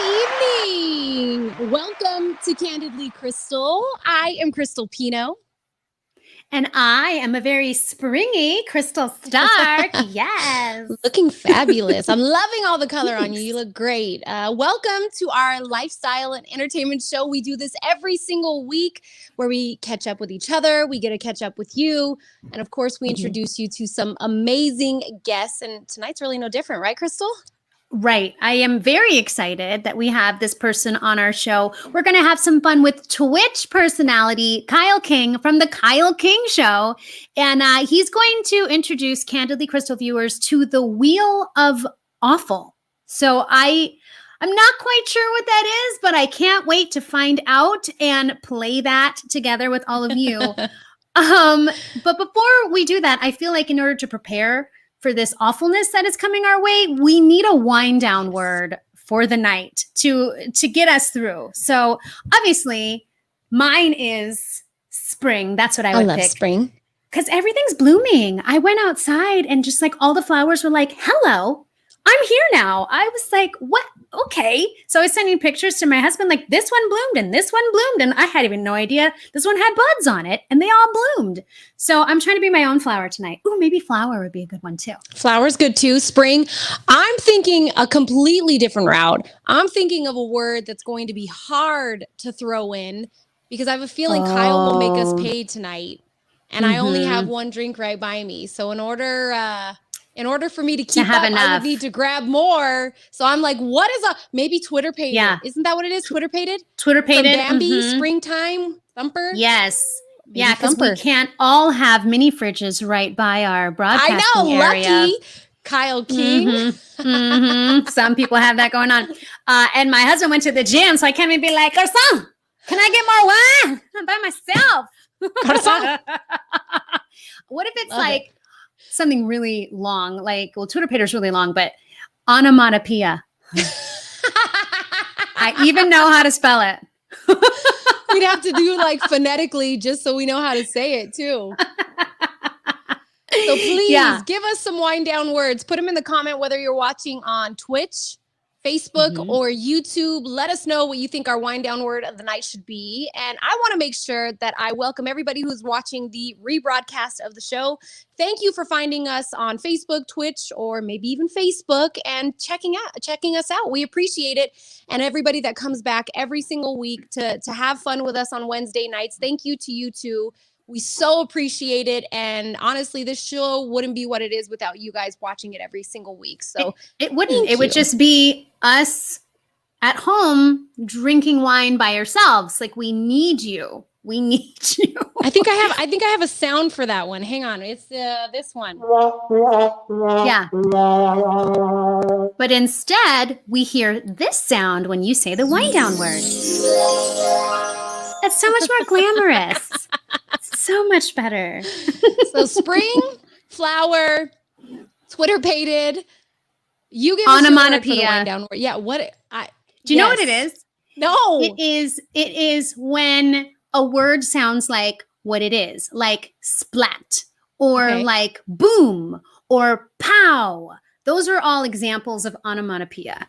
evening. Welcome to Candidly Krystal. I am Crystal Pino. And I am a very springy Crystal Stark. Yes. Looking fabulous. I'm loving all the color on you. You look great. Welcome to our lifestyle and entertainment show. We do this every single week where we catch up with each other. We get to catch up with you. And of course, we introduce you to some amazing guests. And tonight's really no different, right, Crystal? Right. I am very excited that we have this person on our show. We're going to have some fun with Twitch personality Kyle King from the Kyle King Show. And he's going to introduce Candidly Krystal viewers to the Wheel of Awful. So I'm not quite sure what that is, but I can't wait to find out and play that together with all of you. But before we do that, I feel like in order to prepare for this awfulness that is coming our way, we need a wind down word for the night to get us through. So obviously mine is spring. That's what I would love pick. Spring. Because everything's blooming. I went outside and just like all the flowers were like, hello, I'm here now. I was like, what? Okay. So I was sending pictures to my husband, like this one bloomed and this one bloomed. And I had even no idea this one had buds on it and they all bloomed. So I'm trying to be my own flower tonight. Ooh, maybe flower would be a good one too. Flower's good too. Spring. I'm thinking a completely different route. I'm thinking of a word that's going to be hard to throw in because I have a feeling Kyle will make us pay tonight. And I only have one drink right by me. So in order for me to keep up, enough. I would need to grab more. So I'm like, what is maybe Twitter pated? Yeah. Isn't that what it is? Twitter pated? Twitter pated. From Bambi, Springtime, Thumper? Yes. Maybe yeah, because we can't all have mini fridges right by our broadcasting area. Lucky Kyle King. Some people have that going on. And my husband went to the gym, so I can't even be like, Garçon, can I get more wine? I'm by myself. Garçon. What if it's something really long, like, well, Twitter pater's really long, but onomatopoeia. I even know how to spell it. We'd have to do like phonetically just so we know how to say it too. So please give us some wind down words. Put them in the comment, whether you're watching on Twitch, Facebook, or YouTube. Let us know what you think our wind down word of the night should be. And I want to make sure that I welcome everybody who's watching the rebroadcast of the show. Thank you for finding us on Facebook, Twitch, or maybe even Facebook and checking us out. We appreciate it. And everybody that comes back every single week to have fun with us on Wednesday nights. Thank you to you too. We so appreciate it. And honestly, this show wouldn't be what it is without you guys watching it every single week. So it wouldn't. It would just be us at home drinking wine by ourselves. Like, we need you. We need you. I think I have a sound for that one. Hang on. It's this one. Yeah. But instead, we hear this sound when you say the wind down word. It's so much more glamorous. So much better. So spring, flower, Twitter pated. You give us onomatopoeia. For the wind down word. Yeah. Do you know what it is? No. It is when a word sounds like what it is, like splat or like boom or pow. Those are all examples of onomatopoeia.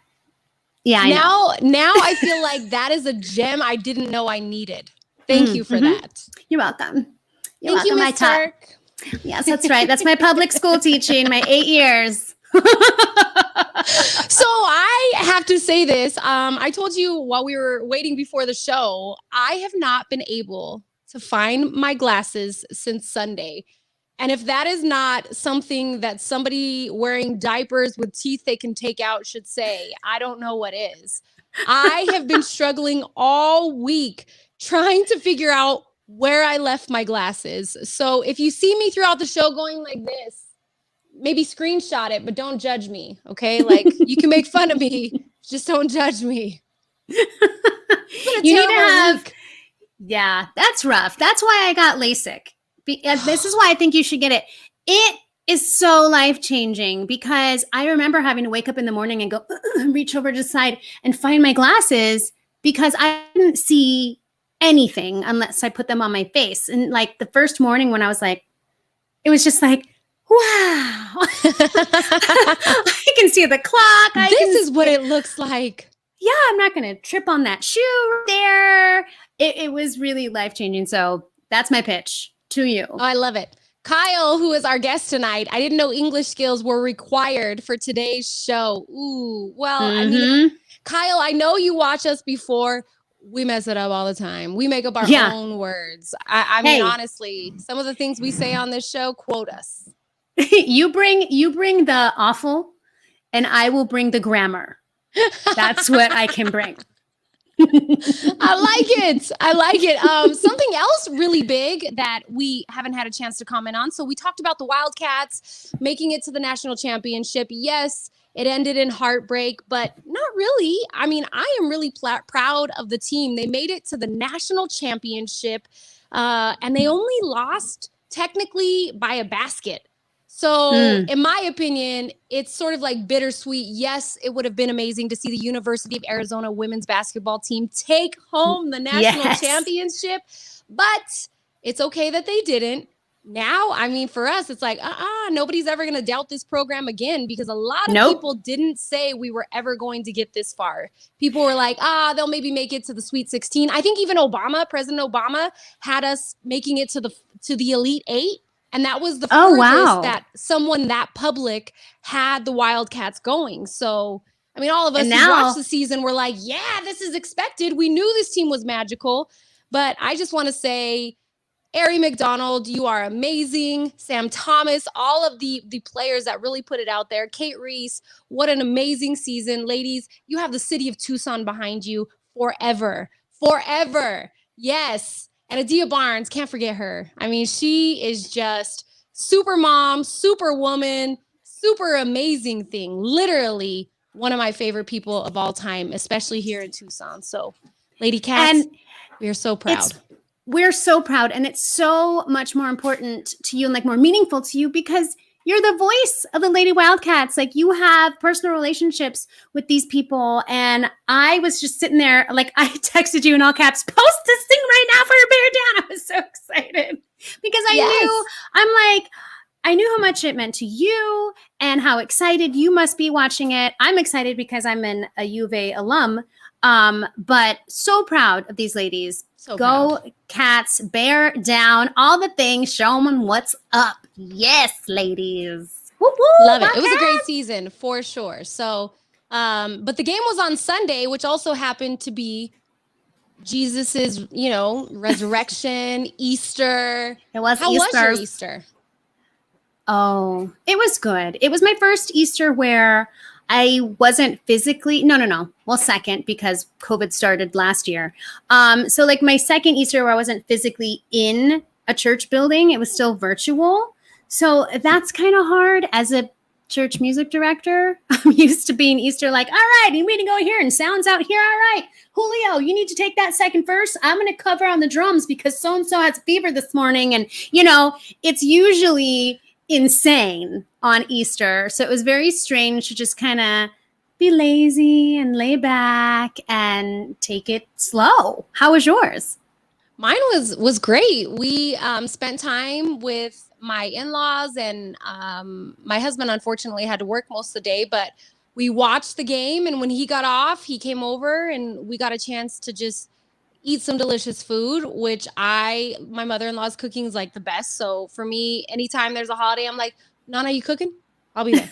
Yeah. Now I feel like that is a gem I didn't know I needed. Thank you for that. You're welcome. Thank you, Miss Turk. Yes, that's right. That's my public school teaching, my 8 years. So I have to say this. I told you while we were waiting before the show, I have not been able to find my glasses since Sunday. And if that is not something that somebody wearing diapers with teeth they can take out should say, I don't know what is. I have been struggling all week trying to figure out where I left my glasses. So if you see me throughout the show going like this, maybe screenshot it, but don't judge me. Okay. Like, you can make fun of me. Just don't judge me. You need to have, yeah, that's rough. That's why I got LASIK. This is why I think you should get it. It is so life-changing because I remember having to wake up in the morning and go, reach over to the side and find my glasses because I didn't see anything unless I put them on my face. And like the first morning when I was like, it was just like, wow, I can see the clock. This is what it looks like. yeah, I'm not going to trip on that shoe there. It was really life-changing. So that's my pitch to you. Oh, I love it. Kyle, who is our guest tonight, I didn't know English skills were required for today's show. Ooh, well, I mean, Kyle, I know you watch us before. We mess it up all the time. We make up our own words. I mean, honestly, some of the things we say on this show, quote us. You bring the awful, and I will bring the grammar. That's what I can bring. I like it. Something else really big that we haven't had a chance to comment on. So we talked about the Wildcats making it to the national championship. Yes, it ended in heartbreak, but not really. I mean, I am really proud of the team. They made it to the national championship, and they only lost technically by a basket. So in my opinion, it's sort of like bittersweet. Yes, it would have been amazing to see the University of Arizona women's basketball team take home the national championship, but it's okay that they didn't. Now, I mean, for us, it's like, nobody's ever going to doubt this program again, because a lot of people didn't say we were ever going to get this far. People were like, they'll maybe make it to the Sweet 16. I think even President Obama had us making it to the Elite Eight. And that was the furthest that someone that public had the Wildcats going. So, I mean, all of us who watched the season were like, yeah, this is expected. We knew this team was magical. But I just want to say, Ari McDonald, you are amazing. Sam Thomas, all of the players that really put it out there. Kate Reese, what an amazing season. Ladies, you have the city of Tucson behind you forever. Forever. Yes. And Adia Barnes, can't forget her. I mean, she is just super mom, super woman, super amazing thing. Literally one of my favorite people of all time, especially here in Tucson. So, Lady Cats, we are so proud. We're so proud. And it's so much more important to you and like more meaningful to you because you're the voice of the Lady Wildcats. Like you have personal relationships with these people. And I was just sitting there, like I texted you in all caps, post this thing right now for your Bear Down. I was so excited because I knew how much it meant to you and how excited you must be watching it. I'm excited because I'm a U of A alum, but so proud of these ladies. So go proud. Cats, bear down, all the things, show them what's up. Yes, ladies. Woo, woo, love it. It was a great season for sure. So, but the game was on Sunday, which also happened to be Jesus's, resurrection, Easter. It was How Easter. was your Easter? Oh, it was good. It was my first Easter where I wasn't physically, well, second, because COVID started last year. So like my second Easter where I wasn't physically in a church building, it was still virtual. So that's kind of hard as a church music director. I'm used to being Easter like, all right, you need to go here and sounds out here. All right, Julio, you need to take that second verse. I'm going to cover on the drums because so-and-so has fever this morning. And, it's usually insane on Easter. So it was very strange to just kind of be lazy and lay back and take it slow. How was yours? Mine was great. We spent time with my in-laws and my husband unfortunately had to work most of the day, but we watched the game, and when he got off, he came over and we got a chance to just eat some delicious food, which my mother-in-law's cooking is like the best. So for me, anytime there's a holiday, I'm like, Nana, you cooking? I'll be there.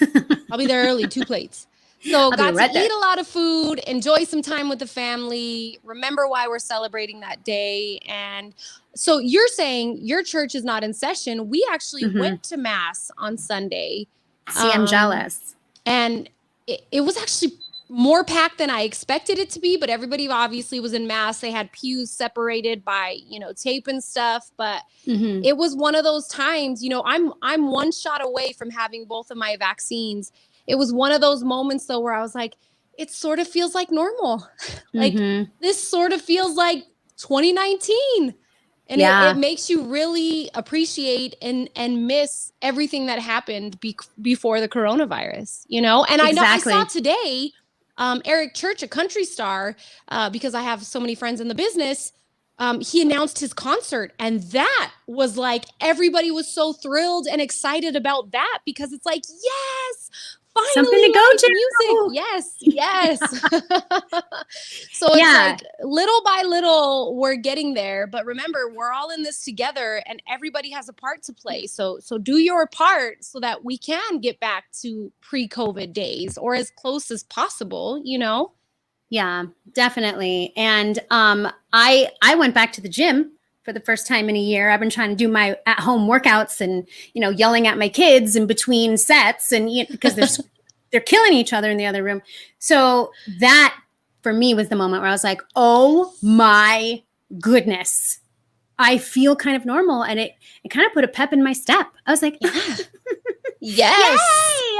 I'll be there early, 2 plates. So got to eat a lot of food, enjoy some time with the family, remember why we're celebrating that day. And so you're saying your church is not in session. We actually went to Mass on Sunday. See, I'm jealous. And it was actually more packed than I expected it to be, but everybody obviously was in Mass. They had pews separated by, tape and stuff, but it was one of those times, I'm one shot away from having both of my vaccines. It was one of those moments though, where I was like, it sort of feels like normal. Like this sort of feels like 2019. And it makes you really appreciate and miss everything that happened before the coronavirus, And I know I saw today, Eric Church, a country star, because I have so many friends in the business, he announced his concert, and that was like, everybody was so thrilled and excited about that because it's like, yes, something to go to. Music. Yes. So it's like little by little we're getting there, but remember, we're all in this together and everybody has a part to play. So do your part so that we can get back to pre-COVID days or as close as possible, you know? Yeah, definitely. And I went back to the gym for the first time in a year. I've been trying to do my at-home workouts and, yelling at my kids in between sets and because they're killing each other in the other room. So that for me was the moment where I was like, oh my goodness, I feel kind of normal. And it kind of put a pep in my step. I was like, yes, yay,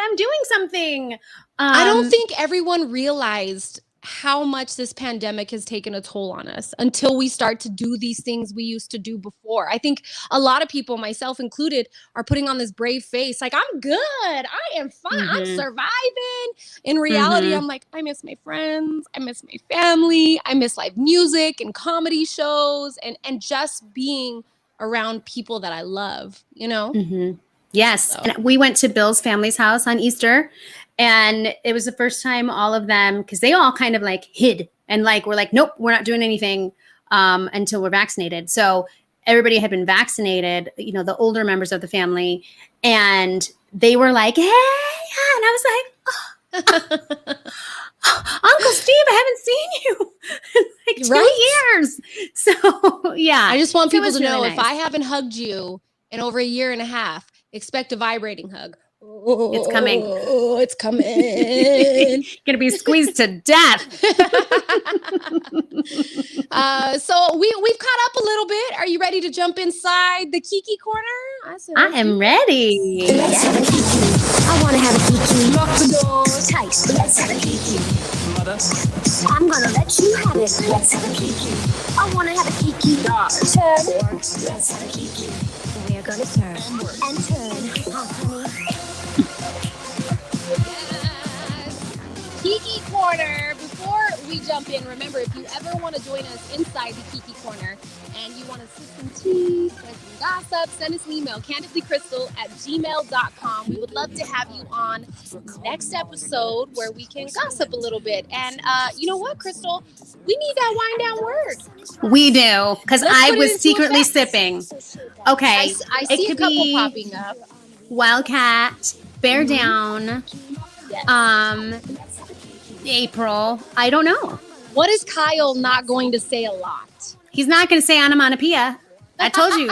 I'm doing something. I don't think everyone realized how much this pandemic has taken a toll on us until we start to do these things we used to do before. I think a lot of people, myself included, are putting on this brave face. Like, I'm good. I am fine. Mm-hmm. I'm surviving. In reality, I'm like, I miss my friends. I miss my family. I miss live music and comedy shows and just being around people that I love, Mm-hmm. Yes. So. And we went to Bill's family's house on Easter. And it was the first time all of them, because they all kind of like hid and like, we're like, nope, we're not doing anything until we're vaccinated. So everybody had been vaccinated, the older members of the family. And they were like, hey, and I was like, Uncle Steve, I haven't seen you in like 2 years. So, yeah. I just want people to know if I haven't hugged you in over a year and a half, expect a vibrating hug. It's coming. Oh, it's coming. Gonna be squeezed to death. So we've caught up a little bit. Are you ready to jump inside the Kiki Corner? I am ready. Let's have a Kiki. I want to have a Kiki. Lock the doors tight. Let's have a Kiki. Mother. I'm gonna let you have it. Let's have a Kiki. I want to have a Kiki. Turn. Let's have a Kiki. We're gonna turn and turn. Honey. Kiki Corner. Before we jump in, remember, if you ever want to join us inside the Kiki Corner and you want to sip some tea, spread some gossip, send us an email, candidlykrystal@gmail.com. We would love to have you on next episode where we can gossip a little bit. And you know what, Krystal? We need that wind down word. We do, because I was secretly sipping. Okay. I see a couple popping up. Wildcat, Bear Down, Yes. April. I don't know. What is Kyle not going to say a lot? He's not going to say onomatopoeia. I told you.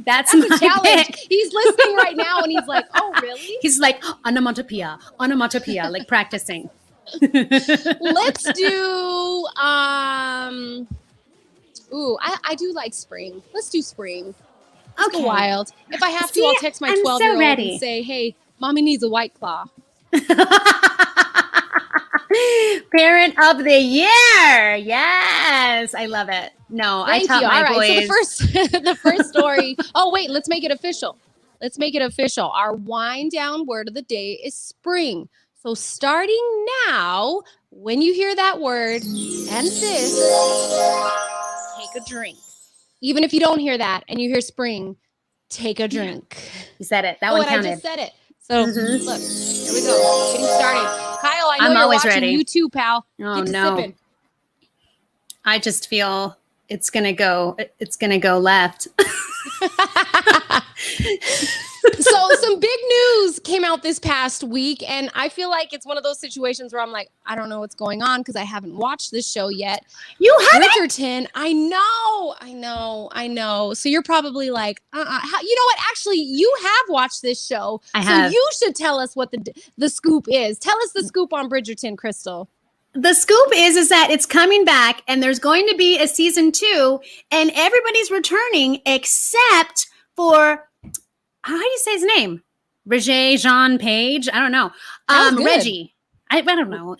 That's a challenge. Pick. He's listening right now and he's like, oh, really? He's like, onomatopoeia, like practicing. Let's do, I do like spring. Let's do spring. Let's go wild. If I have to, I'll text my 12-year-old and say, hey, mommy needs a White Claw. Parent of the year. Yes. I love it. No, Thank I taught you. my All right. boys. So the first story. Oh, wait, let's make it official. Our wind down word of the day is spring. So starting now, when you hear that word and this, take a drink. Even if you don't hear that and you hear spring, take a drink. You said it. That one counted. I just said it. So look, here we go. Getting started. Kyle, I know you're always watching. ready. You too, pal. Oh, Get to no. sipping. I just feel it's going to go left. So some big news came out this past week, and I feel like it's one of those situations where I'm like, I don't know what's going on because I haven't watched this show yet. You haven't? Bridgerton. I know. So you're probably like, you know what? Actually, you have watched this show. I have. So you should tell us what the scoop is. Tell us the scoop on Bridgerton, Krystal. The scoop is that it's coming back and there's going to be a season 2 and everybody's returning except for, how do you say his name? Roger Jean Page? I don't know. Reggie. I don't know.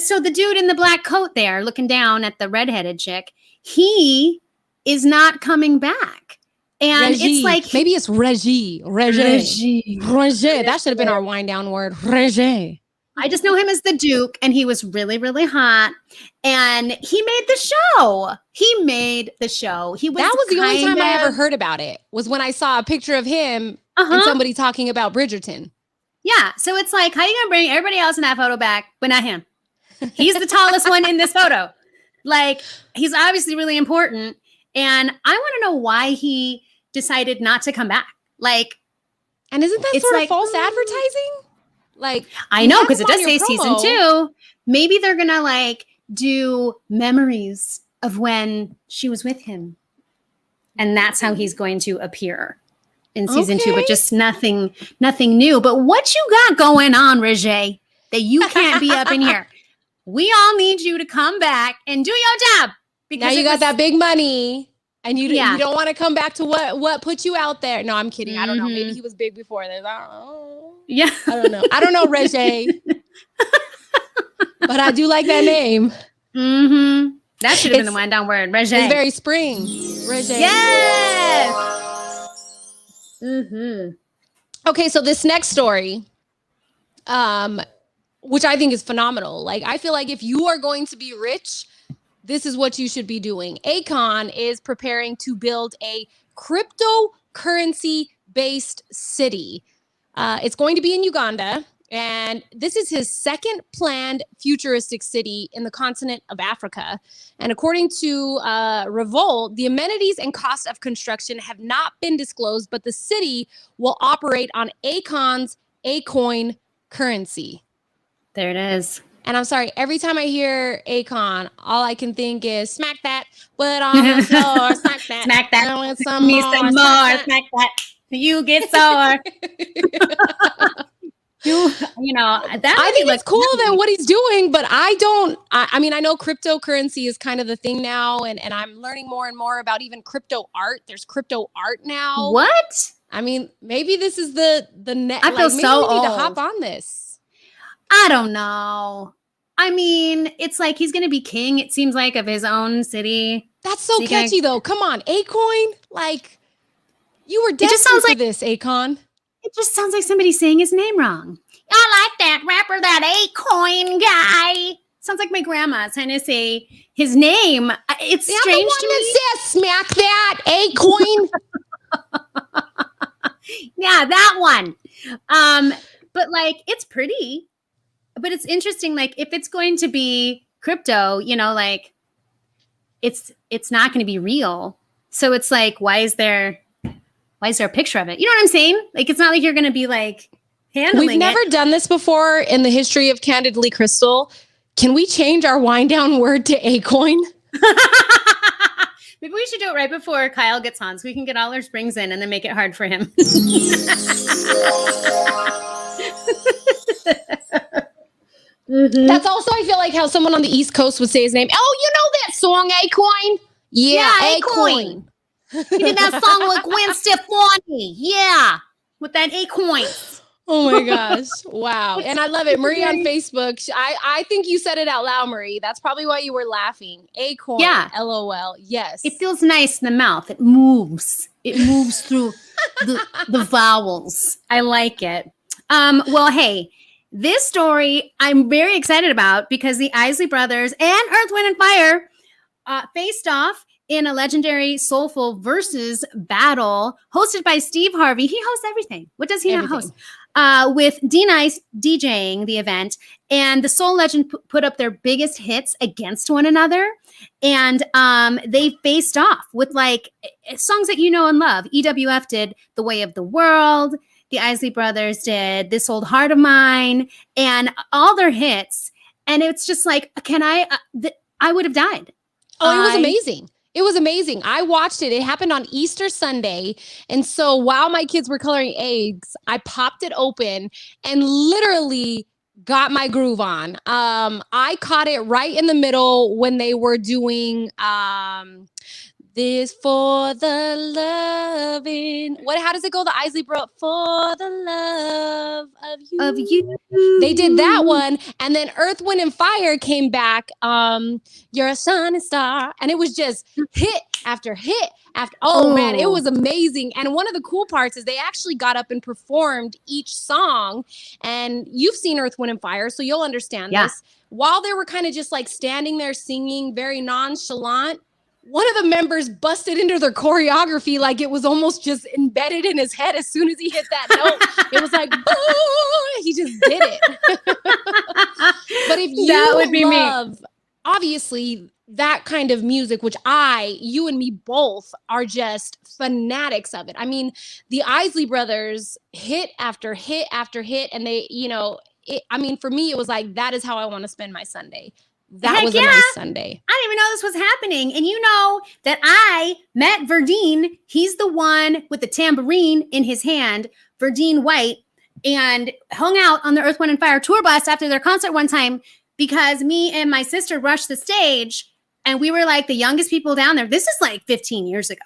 So the dude in the black coat there looking down at the redheaded chick, he is not coming back. And Reggie. it's like, maybe it's Reggie. That should have been our wind down word. Reggie. I just know him as the Duke, and he was really, really hot. And he made the show. That was the only time I ever heard about it, was when I saw a picture of him and somebody talking about Bridgerton. Yeah. So it's like, how are you going to bring everybody else in that photo back, but not him? He's the tallest one in this photo. Like, he's obviously really important. And I want to know why he decided not to come back. Like, and isn't that it's sort of like, false advertising? Like, I know, because it does say season 2. Maybe they're going to like do memories of when she was with him. And that's how he's going to appear in season 2, but just nothing new. But what you got going on, Regé, that you can't be up in here? We all need you to come back and do your job. Because now you got that big money, and you don't want to come back to what put you out there. No, I'm kidding. I don't know. Maybe he was big before this. I don't know. Yeah. I don't know, Regé. But I do like that name. Mm-hmm. That should have been the wind down word. Regé. It's very spring. Regé. Yes. Mm-hmm. Okay, so this next story, which I think is phenomenal. Like, I feel like if you are going to be rich, this is what you should be doing. Akon is preparing to build a cryptocurrency-based city. It's going to be in Uganda, and this is his second planned futuristic city in the continent of Africa. And according to Revolt, the amenities and cost of construction have not been disclosed, but the city will operate on Akon's Acoin currency. There it is. And I'm sorry, every time I hear Akon, all I can think is smack that, put on the floor, smack that. Smack that. I want some Me more, some more, smack that. You get sore. you know, that I think it's cool that what he's doing, but I mean, I know cryptocurrency is kind of the thing now, and I'm learning more and more about even crypto art. There's crypto art now. What? I mean, maybe this is the net. I feel maybe so we need to old. hop on this. I don't know. I mean, it's like he's going to be king, it seems like, of his own city. That's so catchy, though. Come on, Acoin. Like, you were destined for this, Akon. It just sounds like somebody saying his name wrong. I like that rapper, that Acoin guy. Sounds like my grandma trying to say his name. It's strange to me. That says smack that, Acoin. Yeah, that one. But like, it's pretty. But it's interesting, like, if it's going to be crypto, you know, like, it's not going to be real. So it's like, why is there a picture of it? You know what I'm saying? Like, it's not like you're going to be like handling it. We've never done this before in the history of Candidly Krystal. Can we change our wind down word to Acoin? Maybe we should do it right before Kyle gets on, so we can get all our springs in and then make it hard for him. Mm-hmm. That's also, I feel like, how someone on the East Coast would say his name. Oh, you know that song, Acoin? Yeah, Acoin. He did that song with Gwen Stefani. Yeah, with that Acoin. Oh my gosh. Wow. And I love it. Marie on Facebook. I think you said it out loud, Marie. That's probably why you were laughing. Acoin. Yeah. LOL. Yes. It feels nice in the mouth. It moves. It moves through the vowels. I like it. Well, hey, this story I'm very excited about because the Isley Brothers and Earth, Wind, and Fire faced off in a legendary soulful versus battle hosted by Steve Harvey. He hosts everything. What does he not host? With D-Nice DJing the event, and the Soul Legend put up their biggest hits against one another, and they faced off with like songs that you know and love. EWF did The Way of the World. The Isley Brothers did This Old Heart of Mine, and all their hits. And it's just like, I would have died. Oh, it was amazing. It was amazing. I watched it. It happened on Easter Sunday. And so while my kids were coloring eggs, I popped it open and literally got my groove on. I caught it right in the middle when they were doing this for the loving. How does it go? The Isley Bro for the love of you. Of you. They did that one. And then Earth, Wind, and Fire came back. You're a sun and star. And it was just hit after hit after. Oh man, it was amazing. And one of the cool parts is they actually got up and performed each song. And you've seen Earth, Wind, and Fire, so you'll understand this. While they were kind of just like standing there singing very nonchalant, one of the members busted into their choreography like it was almost just embedded in his head as soon as he hit that note. It was like, boom, he just did it. But if you That would be love, obviously, that kind of music, which you and me both are just fanatics of it. I mean, the Isley Brothers hit after hit after hit. And they, for me, it was like, that is how I want to spend my Sunday. That was a nice Sunday. I didn't even know this was happening. And you know that I met Verdine. He's the one with the tambourine in his hand, Verdine White, and hung out on the Earth, Wind, and Fire tour bus after their concert one time because me and my sister rushed the stage and we were like the youngest people down there. This is like 15 years ago.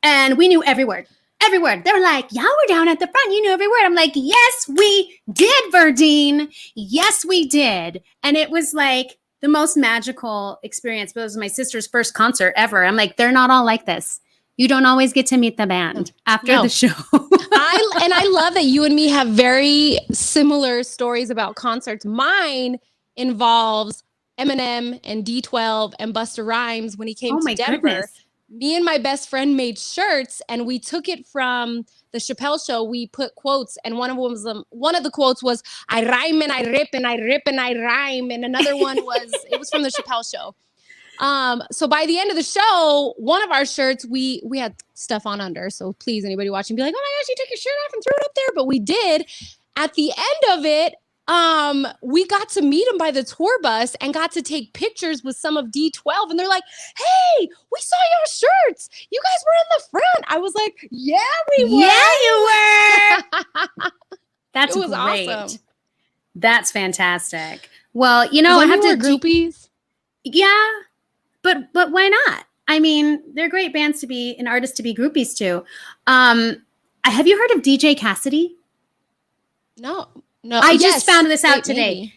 And we knew every word. Every word. They were like, y'all were down at the front. You knew every word. I'm like, yes, we did, Verdine. Yes, we did. And it was like the most magical experience. But it was my sister's first concert ever. I'm like, they're not all like this. You don't always get to meet the band after the show. I love that you and me have very similar stories about concerts. Mine involves Eminem and D12 and Busta Rhymes when he came to Denver. Goodness. Me and my best friend made shirts and we took it from the Chappelle Show. We put quotes and one of the quotes was, I rhyme and I rip and I rip and I rhyme. And another one was, it was from the Chappelle Show. So by the end of the show, one of our shirts, we had stuff on under. So please, anybody watching, be like, oh my gosh, you took your shirt off and threw it up there. But we did. At the end of it, we got to meet him by the tour bus and got to take pictures with some of D12. And they're like, hey, we saw your shirts. You guys were in the front. I was like, yeah, we were. Yeah, you were. That's great. Awesome. That's fantastic. Well, you know, I have to groupies. Yeah. But why not? I mean, they're great bands to be and artists to be groupies to. Have you heard of DJ Cassidy? No. I just found this out today. Maybe.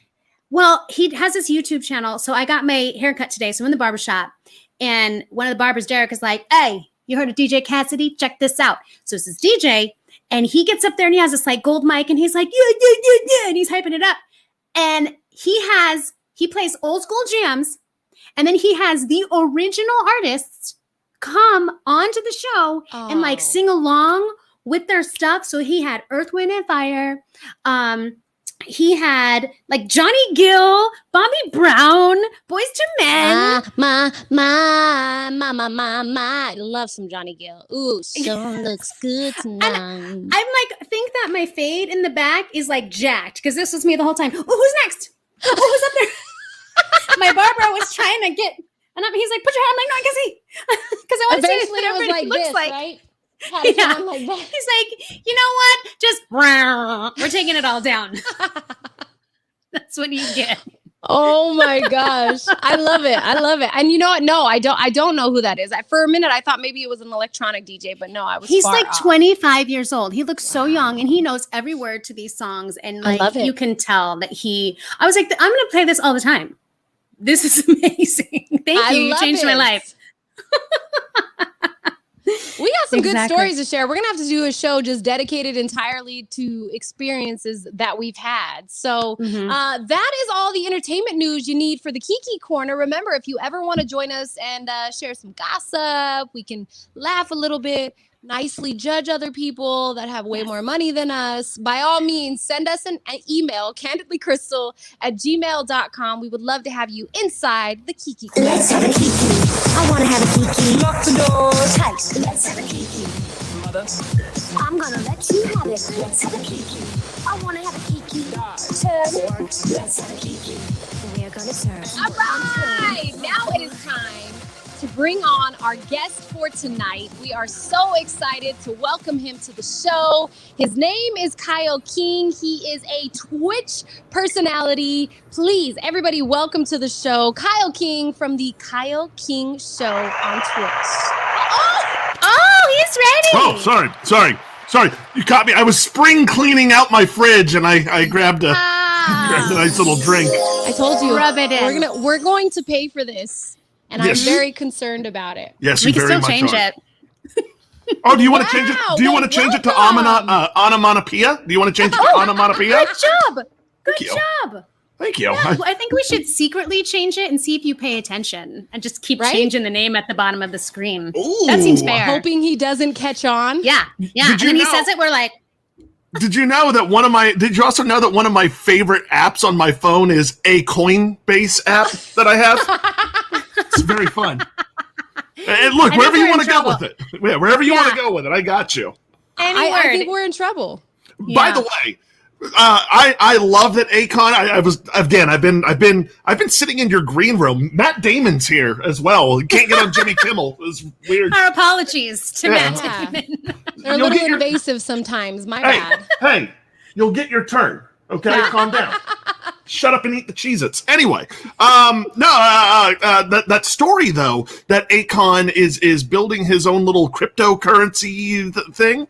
Well, he has this YouTube channel. So I got my haircut today. So I'm in the barbershop. And one of the barbers, Derek, is like, hey, you heard of DJ Cassidy? Check this out. So it's this DJ. And he gets up there and he has this like gold mic. And he's like, yeah. And he's hyping it up. And he plays old school jams. And then he has the original artists come onto the show and like sing along with their stuff. So he had Earth, Wind, and Fire. He had like Johnny Gill, Bobby Brown, Boys to Men. I love some Johnny Gill. Ooh, sure looks good tonight. I'm like, think that my fade in the back is like jacked because this was me the whole time. Oh, who's next? Oh, who's up there? My barber was trying to get, and he's like, put your hand. I'm like, no, I can see. Because I want to see what everybody looks like. Right? Yeah. Like that. He's like, you know what? Just, we're taking it all down. That's what you get. Oh my gosh. I love it. And you know what? No, I don't know who that is. For a minute, I thought maybe it was an electronic DJ, but no, I was He's far like off. 25 years old. He looks so young and he knows every word to these songs. And like, you can tell that I was like, I'm going to play this all the time. This is amazing. Thank you. You changed my life. We got some good stories to share. We're going to have to do a show just dedicated entirely to experiences that we've had. So that is all the entertainment news you need for the Kiki Corner. Remember, if you ever want to join us and share some gossip, we can laugh a little bit, nicely judge other people that have way more money than us. By all means, send us an email, candidlykrystal@gmail.com. We would love to have you inside the Kiki Corner. Let's have a Kiki. I want to have a Kiki. Lock the doors tight. Let's have a Kiki. Mother. I'm going to let you have it. Let's have a Kiki. I want to have a Kiki. Turn. Let's have a Kiki. We're going to serve. All right. Now it is time to bring on our guest for tonight. We are so excited to welcome him to the show. His name is Kyle King. He is a Twitch personality. Please, everybody, welcome to the show, Kyle King from the Kyle King Show on Twitch. Oh, he's ready. Oh, sorry. You caught me. I was spring cleaning out my fridge and I grabbed a nice little drink. I told you. Rub it in. We're going to pay for this. And yes. I'm very concerned about it. Yes, we you can very still much change are. it. Oh, do you want to change it? Do you want to change it to onomatopoeia? Do you want to change it to onomatopoeia? Good job. Good you. job. Thank you. Yeah, I think we should secretly change it and see if you pay attention and just keep Right? changing the name at the bottom of the screen. Ooh. That seems fair. Hoping he doesn't catch on. Yeah. And then he says it, we're like, Did you know that did you also know that one of my favorite apps on my phone is a Coinbase app that I have? It's very fun. And look, wherever you want to go with it. Yeah, wherever you want to go with it, I got you. I think we're in trouble. By the way, I love that Akon. I've been sitting in your green room. Matt Damon's here as well. Can't get on Jimmy Kimmel. It's weird. Our apologies to Matt Damon. They're a little invasive sometimes. My bad. Hey, you'll get your turn. Okay, calm down. Shut up and eat the Cheez-Its. Anyway, that story though, that Akon is building his own little cryptocurrency thing.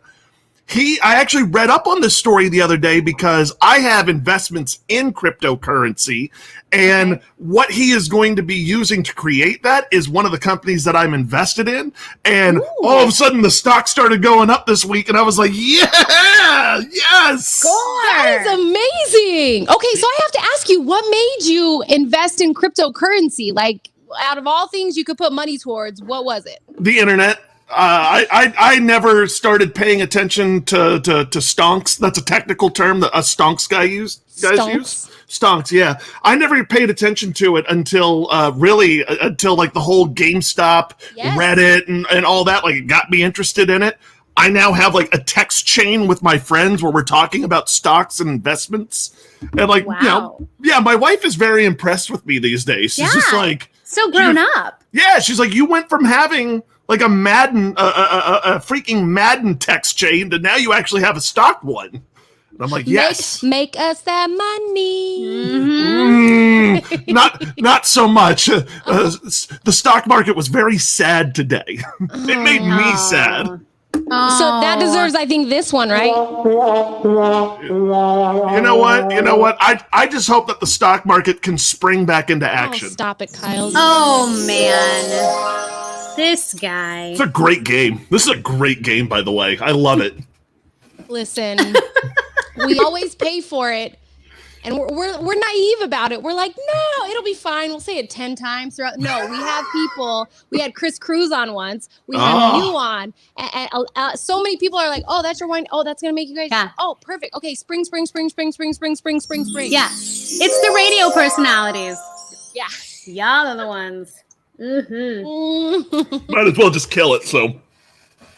I actually read up on this story the other day because I have investments in cryptocurrency, and what he is going to be using to create that is one of the companies that I'm invested in. And all of a sudden the stock started going up this week, and I was like, yeah, yes. That is amazing. Okay, so I have to ask you, what made you invest in cryptocurrency? Like, out of all things you could put money towards, what was it? The internet. I never started paying attention to stonks. That's a technical term that us stonks guys use. Stonks, yeah. I never paid attention to it until like the whole GameStop, Reddit, and all that. Like, it got me interested in it. I now have like a text chain with my friends where we're talking about stocks and investments. And like, my wife is very impressed with me these days. She's just like so grown up. Yeah, she's like, you went from having like a Madden, a freaking Madden text chain to now you actually have a stock one. And I'm like, yes. Make us that money. Not so much. The stock market was very sad today. It made me sad. So that deserves, I think, this one, right? You know what? I just hope that the stock market can spring back into action. Oh, stop it, Kyle. Oh, man. This guy. It's a great game. This is a great game, by the way. I love it. Listen, we always pay for it, and we're naive about it. We're like, no, it'll be fine. We'll say it 10 times throughout. No, we have people. We had Chris Cruz on once. We had you on, and so many people are like, oh, that's your wine. Oh, that's gonna make you guys. Yeah. Oh, perfect. Okay, spring. Yeah, it's the radio personalities. Yeah, y'all are the ones. Might as well just kill it. So,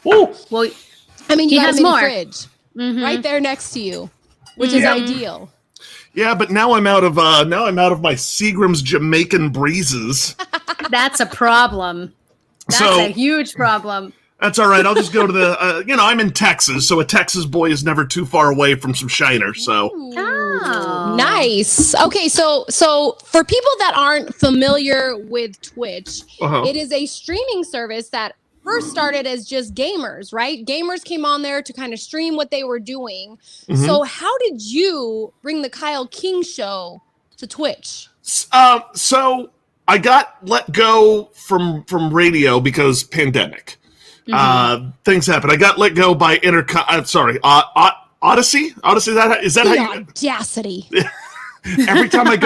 well, I mean, you he have has a more fridge right there next to you, which is ideal. Yeah, but now I'm out of my Seagram's Jamaican breezes. That's a problem. That's a huge problem. That's all right. I'll just go to the, I'm in Texas, so a Texas boy is never too far away from some Shiner. So nice. Okay, so for people that aren't familiar with Twitch, it is a streaming service that first started as just gamers, right? Gamers came on there to kind of stream what they were doing. So how did you bring the Kyle King Show to Twitch? So I got let go from radio because pandemic. Things happen. I got let go by Odyssey. Is that how you? Audacity. Every time I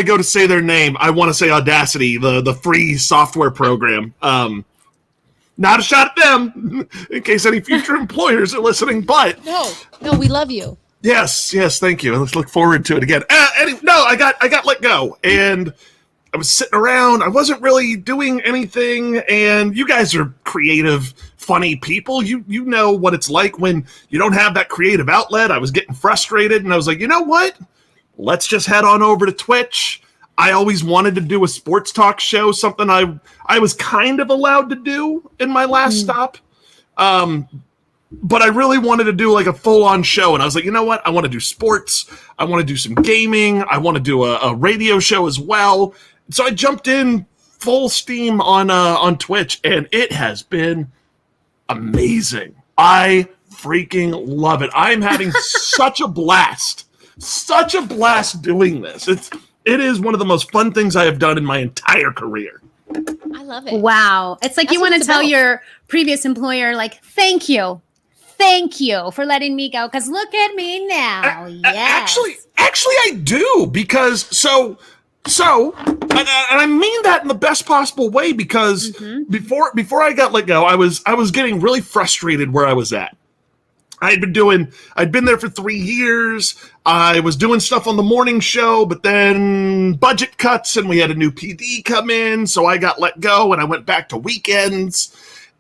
go to say their name, I want to say Audacity, the free software program. Not a shot at them, in case any future employers are listening. But no, we love you. Yes, thank you. Let's look forward to it again. I got let go, and I was sitting around. I wasn't really doing anything, and you guys are creative, funny people. You know what it's like when you don't have that creative outlet. I was getting frustrated, and I was like, you know what? Let's just head on over to Twitch. I always wanted to do a sports talk show, something I was kind of allowed to do in my last stop. But I really wanted to do like a full-on show, and I was like, you know what? I want to do sports. I want to do some gaming. I want to do a radio show as well. So I jumped in full steam on Twitch, and it has been amazing. I freaking love it. I'm having such a blast doing this. It is one of the most fun things I have done in my entire career. I love it. Wow. It's like you want to tell your previous employer, like, thank you thank you for letting me go. Because look at me now. Yes. Actually, I do, because so, and I mean that in the best possible way, because before I got let go, I was getting really frustrated where I was at. I'd been there for 3 years. I was doing stuff on the morning show, but then budget cuts and we had a new PD come in. So I got let go and I went back to weekends,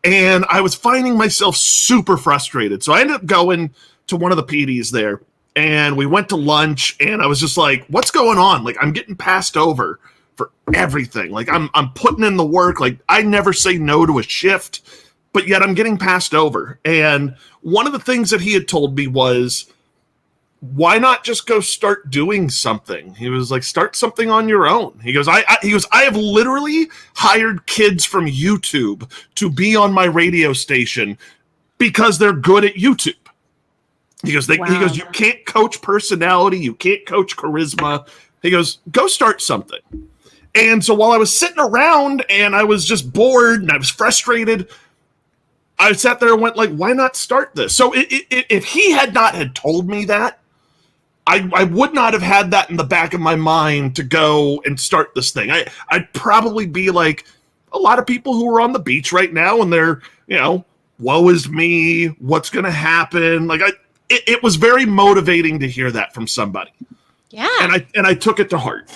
and I was finding myself super frustrated. So I ended up going to one of the PDs there, and we went to lunch, and I was just like, what's going on? Like, I'm getting passed over for everything. Like, I'm putting in the work. Like, I never say no to a shift, but yet I'm getting passed over. And one of the things that he had told me was, why not just go start doing something? He was like, start something on your own. He goes, I have literally hired kids from YouTube to be on my radio station because they're good at YouTube. He goes, he goes, you can't coach personality. You can't coach charisma. He goes, go start something. And so while I was sitting around and I was just bored and I was frustrated, I sat there and went like, why not start this? So if he had not had told me that, I would not have had that in the back of my mind to go and start this thing. I'd probably be like a lot of people who are on the beach right now, and they're, woe is me, what's going to happen? Like, it was very motivating to hear that from somebody. Yeah. And I took it to heart.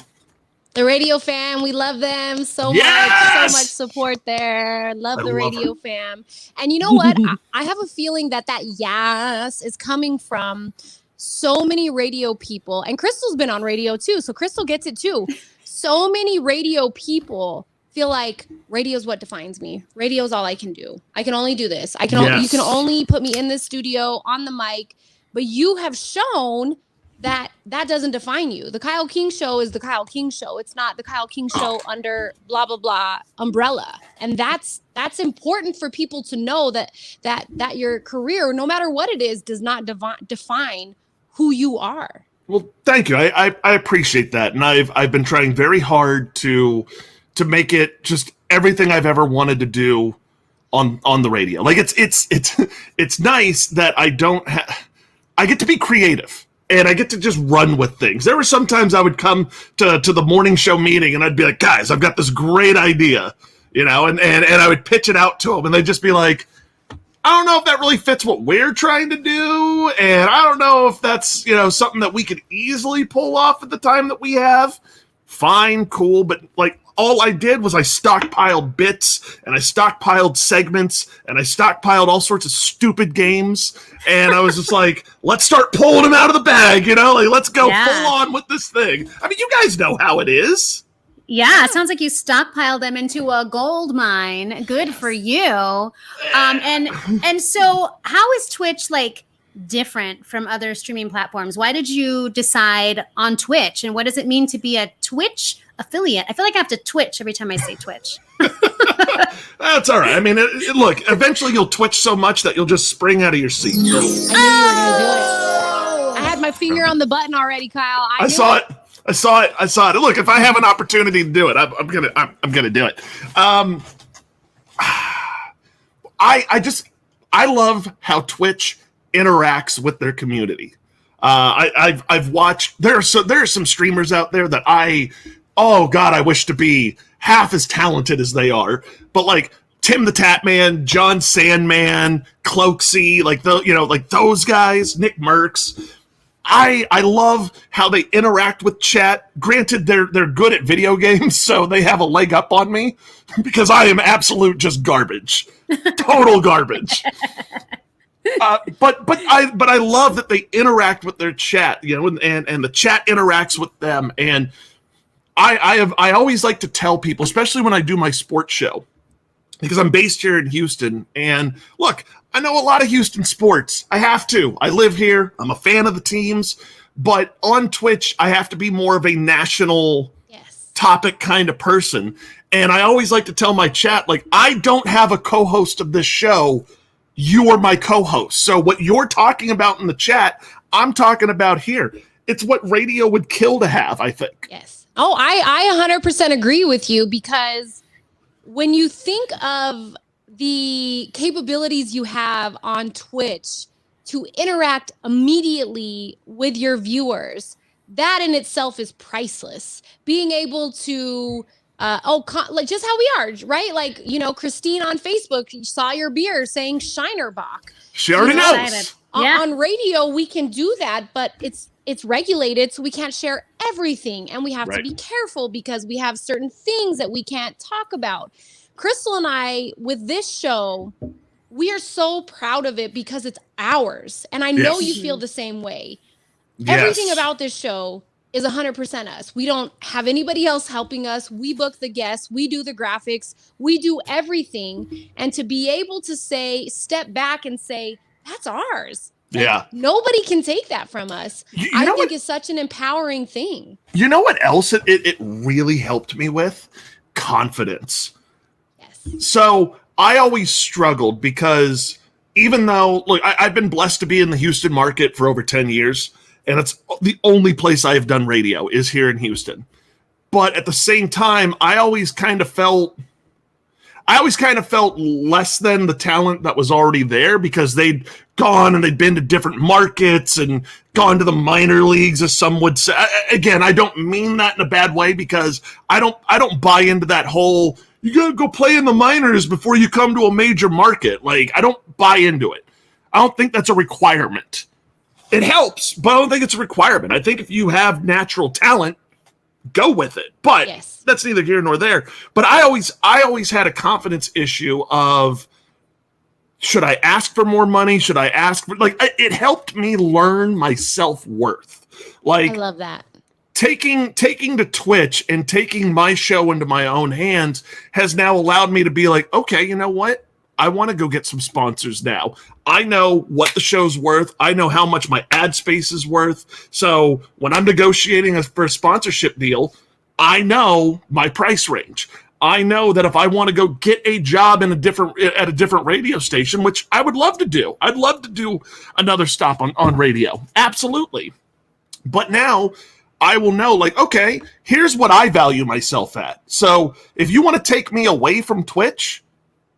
The radio fam, we love them so much. So much support there. Love the radio fam. And you know what? I have a feeling that yes is coming from so many radio people. And Krystal's been on radio too, so Krystal gets it too. So many radio people feel like radio is what defines me. Radio is all I can do. I can only do this. You can only put me in the studio on the mic. But you have shown that doesn't define you. The Kyle King Show is the Kyle King Show. It's not the Kyle King Show under blah blah blah umbrella. And that's important for people to know that your career, no matter what it is, does not define who you are. Well, thank you. I appreciate that, and I've been trying very hard to make it just everything I've ever wanted to do on the radio. Like, it's nice that I get to be creative. And I get to just run with things. There were some times I would come to the morning show meeting and I'd be like, guys, I've got this great idea, and I would pitch it out to them, and they'd just be like, I don't know if that really fits what we're trying to do. And I don't know if that's, something that we could easily pull off at the time that we have. Fine, cool. But like, all I did was I stockpiled bits and I stockpiled segments and I stockpiled all sorts of stupid games. And I was just like, let's start pulling them out of the bag, like, let's go full on with this thing. I mean, you guys know how it is. Yeah, it sounds like you stockpiled them into a gold mine. Good for you. And so how is Twitch like different from other streaming platforms? Why did you decide on Twitch? And what does it mean to be a Twitch affiliate? I feel like I have to twitch every time I say Twitch. That's all right. I mean, look, eventually you'll twitch so much that you'll just spring out of your seat. I knew you were going to do it. I had my finger on the button already, Kyle. I saw it. Look, if I have an opportunity to do it, I'm gonna do it. I love how Twitch interacts with their community. I've watched. There are some streamers out there that I wish to be half as talented as they are. But like Tim the Tatman, John Sandman, Cloaksy, like those guys, Nick Merckx. I love how they interact with chat. Granted, they're good at video games, so they have a leg up on me because I am absolute just garbage, total garbage. But I love that they interact with their chat, and the chat interacts with them. And I always like to tell people, especially when I do my sports show, because I'm based here in Houston. And look, I know a lot of Houston sports. I have to. I live here. I'm a fan of the teams. But on Twitch, I have to be more of a national topic kind of person. And I always like to tell my chat, like, I don't have a co-host of this show. You are my co-host. So what you're talking about in the chat, I'm talking about here. It's what radio would kill to have, I think. Yes. Oh, I 100% agree with you, because when you think of the capabilities you have on Twitch to interact immediately with your viewers, that in itself is priceless. Being able to, like just how we are, right? Like, Christine on Facebook saw your beer saying Shinerbach. She already knows. On radio, we can do that, but it's regulated, so we can't share everything. And we have to be careful because we have certain things that we can't talk about. Krystal and I, with this show, we are so proud of it because it's ours. And I know you feel the same way. Yes. Everything about this show is 100% us. We don't have anybody else helping us. We book the guests. We do the graphics. We do everything. And to be able to step back and say, that's ours. Like, nobody can take that from us. I think it's such an empowering thing. You know what else it really helped me with? Confidence. Yes. So I always struggled because even though, look, I've been blessed to be in the Houston market for over 10 years, and it's the only place I've done radio is here in Houston. But at the same time, I always kind of felt less than the talent that was already there because they'd gone and they'd been to different markets and gone to the minor leagues, as some would say. Again, I don't mean that in a bad way because I don't buy into that whole, you got to go play in the minors before you come to a major market. Like, I don't buy into it. I don't think that's a requirement. It helps, but I don't think it's a requirement. I think if you have natural talent, go with it. But that's neither here nor there. But I always had a confidence issue of, should I ask for more money? Should I ask for, like, it helped me learn my self-worth. Like, I love that. Taking to Twitch and taking my show into my own hands has now allowed me to be like, okay, you know what? I want to go get some sponsors now. I know what the show's worth. I know how much my ad space is worth. So when I'm negotiating for a sponsorship deal, I know my price range. I know that if I want to go get a job at a different radio station, which I would love to do. I'd love to do another stop on radio. Absolutely. But now I will know, like, okay, here's what I value myself at. So if you want to take me away from Twitch,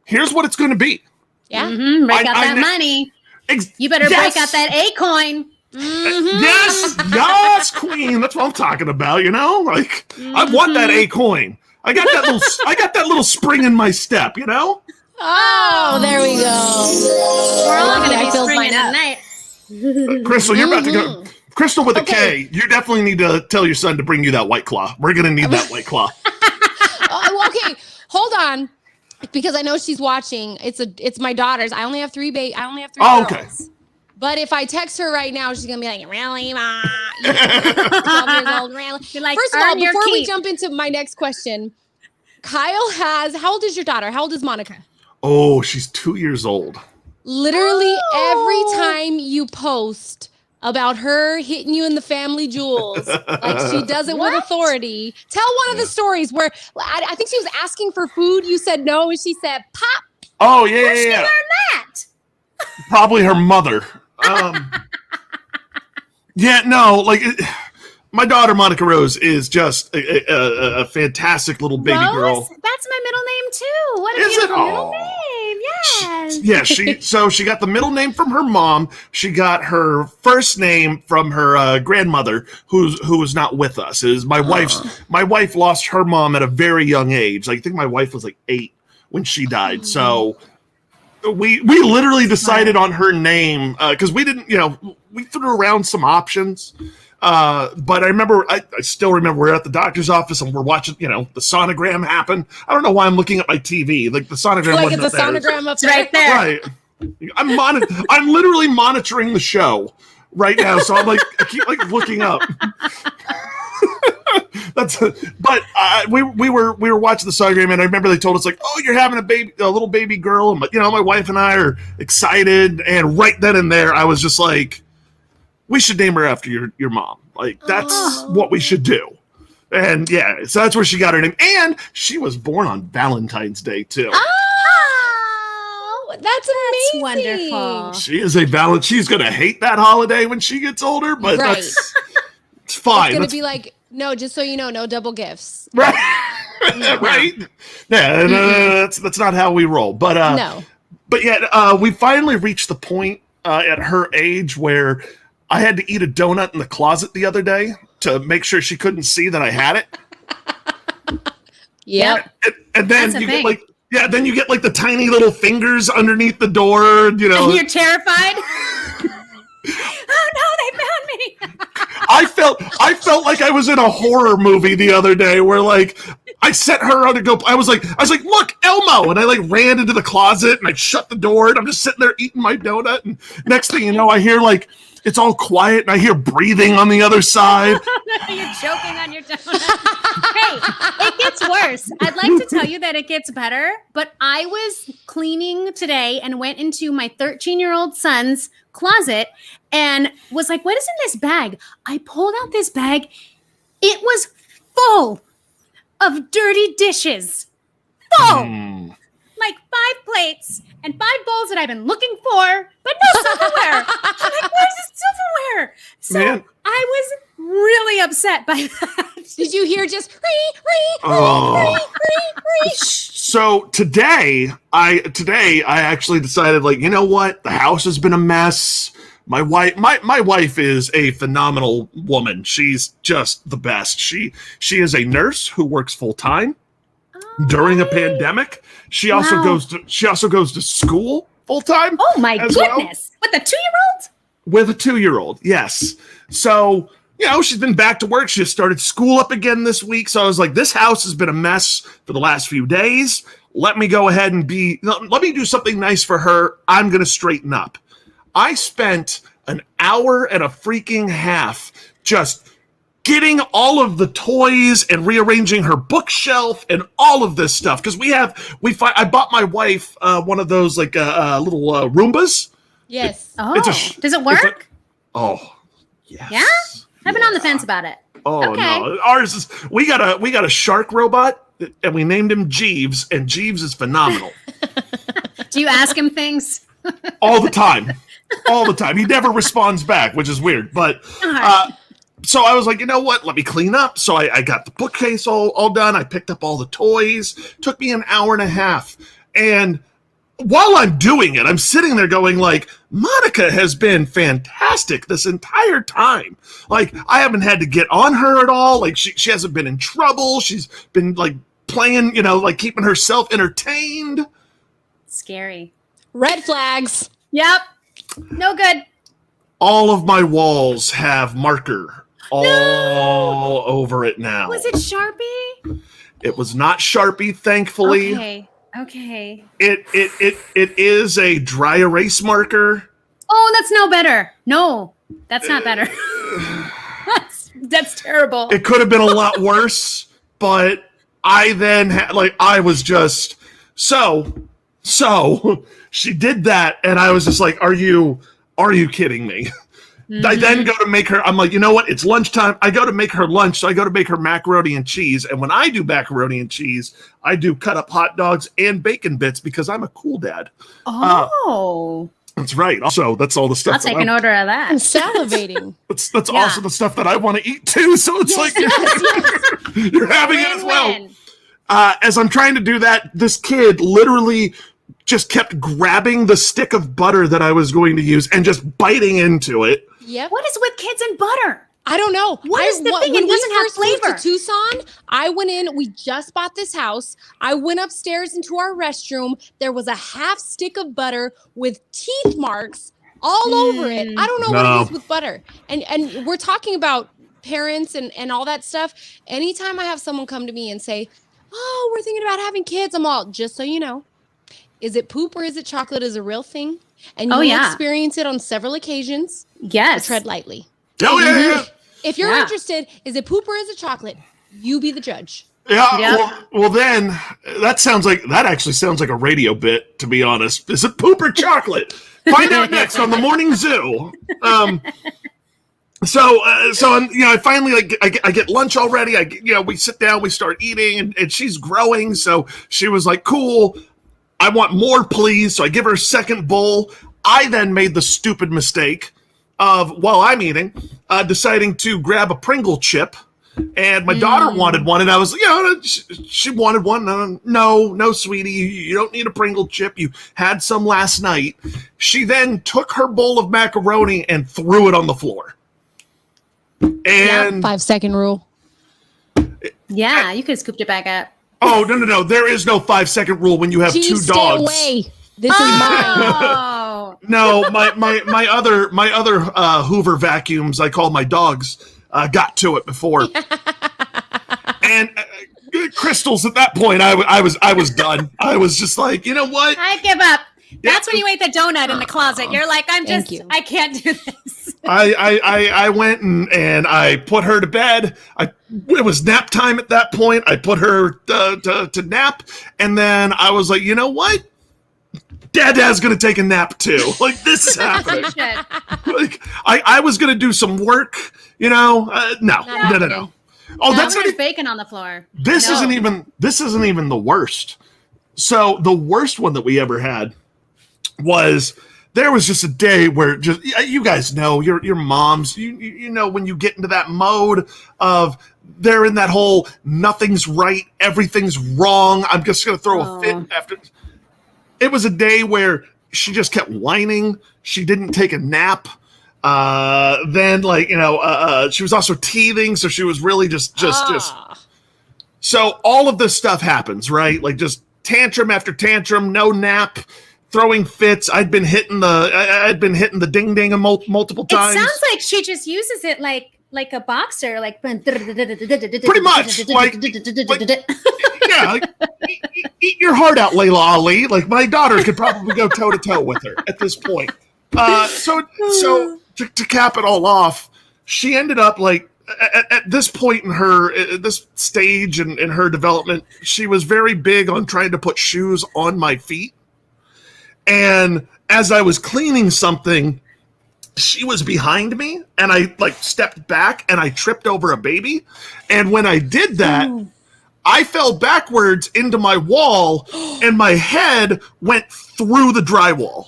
here's what it's going to be. Yeah. Mm-hmm. Break out that money. You better break out that A-coin. Mm-hmm. Yes, queen. That's what I'm talking about, Like, I want that A-coin. I got that little spring in my step, Oh, there we go. We're all going to be springing tonight. Krystal, you're about to go. Krystal with a K, you definitely need to tell your son to bring you that White Claw. We're going to need that White Claw. Okay, hold on. Because I know she's watching. It's my daughter's. I only have three girls. Okay. But if I text her right now, she's gonna be like, "Really, Ma?" 12 years old, really. Like, first of all, before we jump into my next question, Kyle has. How old is your daughter? How old is Monica? Oh, she's 2 years old. Literally every time you post about her hitting you in the family jewels, like she does it with authority. Tell one of the stories where I think she was asking for food. You said no, and she said, "Pop." Oh yeah, Where'd she learn that? Probably her mother. Yeah, no, like my daughter Monica Rose is just a fantastic little baby girl. That's my middle name too. What a beautiful middle name. Yes. Yeah, she got the middle name from her mom. She got her first name from her grandmother, who was not with us. It is my wife lost her mom at a very young age. Like, I think my wife was like 8 when she died. So we literally decided on her name because we didn't, we threw around some options. But I still remember we're at the doctor's office and we're watching, the sonogram happen. I don't know why I'm looking at my TV. Like, the sonogram wasn't it's a sonogram up there. Right there. Right. I'm literally monitoring the show right now. So I'm like, I keep like looking up. We were watching the sonogram and I remember they told us like, oh, you're having a little baby girl. And my wife and I are excited. And right then and there, I was just like, we should name her after your mom. Like, that's what we should do. And yeah, so that's where she got her name. And she was born on Valentine's Day too. Oh, that's amazing. Wonderful. She is she's going to hate that holiday when she gets older, but it's fine. It's going to be like, no, just so you know, no double gifts. Right. Right. Yeah, that's not how we roll. But no. But yeah, we finally reached the point at her age where I had to eat a donut in the closet the other day to make sure she couldn't see that I had it. Yep. And then you get like, then you get like the tiny little fingers underneath the door, you know. And you're terrified. Oh no, they found me. I felt like I was in a horror movie the other day where like I set her on to go. I was like, look, Elmo, and I like ran into the closet and I shut the door and I'm just sitting there eating my donut. And next thing you know, I hear like it's all quiet and I hear breathing on the other side. You're choking on your donut. Hey, it gets worse. I'd like to tell you that it gets better, but I was cleaning today and went into my 13-year-old son's closet and was like, what is in this bag? I pulled out this bag. It was full of dirty dishes. Full. Like 5 plates and 5 bowls that I've been looking for, but no silverware. I'm like, where's the silverware? So Man. I was really upset by that. Did you hear just So today I actually decided, like, you know what? The house has been a mess. My wife is a phenomenal woman. She's just the best. She is a nurse who works full time during a pandemic. She also goes to school full time. Oh my goodness. Well. With a 2-year-old? With a 2-year-old, yes. So, you know, she's been back to work. She just started school up again this week. So I was like, this house has been a mess for the last few days. Let me go ahead and let me do something nice for her. I'm going to straighten up. I spent an hour and a freaking half just getting all of the toys and rearranging her bookshelf and all of this stuff. Because I bought my wife one of those like little Roombas. Yes. Does it work? Yes. Yeah? I've been on the fence about it. Oh Okay. no. Ours is we got a shark robot and we named him Jeeves, and Jeeves is phenomenal. Do you ask him things? All the time. All the time. He never responds back, which is weird. But so I was like, you know what? Let me clean up. So I got the bookcase all done. I picked up all the toys. Took me an hour and a half. And while I'm doing it, I'm sitting there going like, Monica has been fantastic this entire time. Like, I haven't had to get on her at all. Like, she hasn't been in trouble. She's been like playing, you know, like keeping herself entertained. Scary. Red flags. Yep. No good. All of my walls have marker all over it now. Was it Sharpie? It was not Sharpie, thankfully. Okay. It is a dry erase marker. Oh, that's no better. No, that's not better. That's terrible. It could have been a lot worse, but I then I was just so she did that, and I was just like, are you kidding me? Mm-hmm. I then go to make her, I'm like, you know what? It's lunchtime. I go to make her lunch, so I go to make her macaroni and cheese. And when I do macaroni and cheese, I do cut up hot dogs and bacon bits because I'm a cool dad. Oh. That's right. Also, that's all the stuff. I'll take an order of that. I'm salivating. That's also the stuff that I want to eat too. So it's you're having it as well. As I'm trying to do that, this kid literally just kept grabbing the stick of butter that I was going to use and just biting into it. Yep. What is with kids and butter? I don't know. What is the thing? When It doesn't have flavor. Moved to Tucson, I went in. We just bought this house. I went upstairs into our restroom. There was a half stick of butter with teeth marks all over it. I don't know what it is with butter. And we're talking about parents and all that stuff. Anytime I have someone come to me and say, "Oh, we're thinking about having kids," I'm all, just so you know, is it poop or is it chocolate is a real thing? And you will experience it on several occasions. Yes. Tread lightly. Oh, yeah. If you're interested, is it poop or is it chocolate? You be the judge. Yeah. Well, then that actually sounds like a radio bit, to be honest. Is it poop or chocolate? Find out next on the Morning Zoo. So I finally I get lunch already. We sit down, we start eating, and she's growing. So she was like, "Cool, I want more, please." So I give her a second bowl. I then made the stupid mistake of, while I'm eating, deciding to grab a Pringle chip And my daughter wanted one, and I was, she wanted one. No, sweetie, you don't need a Pringle chip. You had some last night. She then took her bowl of macaroni and threw it on the floor. And 5-second rule. Yeah, you could have scooped it back up. Oh, no. There is no 5-second rule when you have 2 dogs. Stay away. This is mine. No, my other Hoover vacuums, I call my dogs, got to it before. And Krystals, at that point, I was done. I was just like, you know what? I give up. That's when you ate the donut in the closet. You're like, I can't do this. I went and I put her to bed. It was nap time at that point. I put her to nap, and then I was like, you know what? Dad's gonna take a nap too. Like, this is happening. Like, I was gonna do some work, no. Oh, that's there's bacon on the floor. This isn't even the worst. So the worst one that we ever had was, there was just a day where, just, you guys know, your moms, you know, when you get into that mode of, they're in that whole nothing's right, everything's wrong, I'm just gonna throw a fit after. It was a day where she just kept whining. She didn't take a nap. Then, she was also teething, so she was really just. So all of this stuff happens, right? Like, just tantrum after tantrum, no nap, throwing fits. I'd been hitting the ding ding multiple times. It sounds like she just uses it like a boxer, like pretty much. Yeah, eat your heart out, Layla Ali. Like, my daughter could probably go toe to toe with her at this point. So to cap it all off, she ended up at this point in this stage in her development, she was very big on trying to put shoes on my feet. And as I was cleaning something, she was behind me, and I stepped back and I tripped over a baby. And when I did that, I fell backwards into my wall, and my head went through the drywall.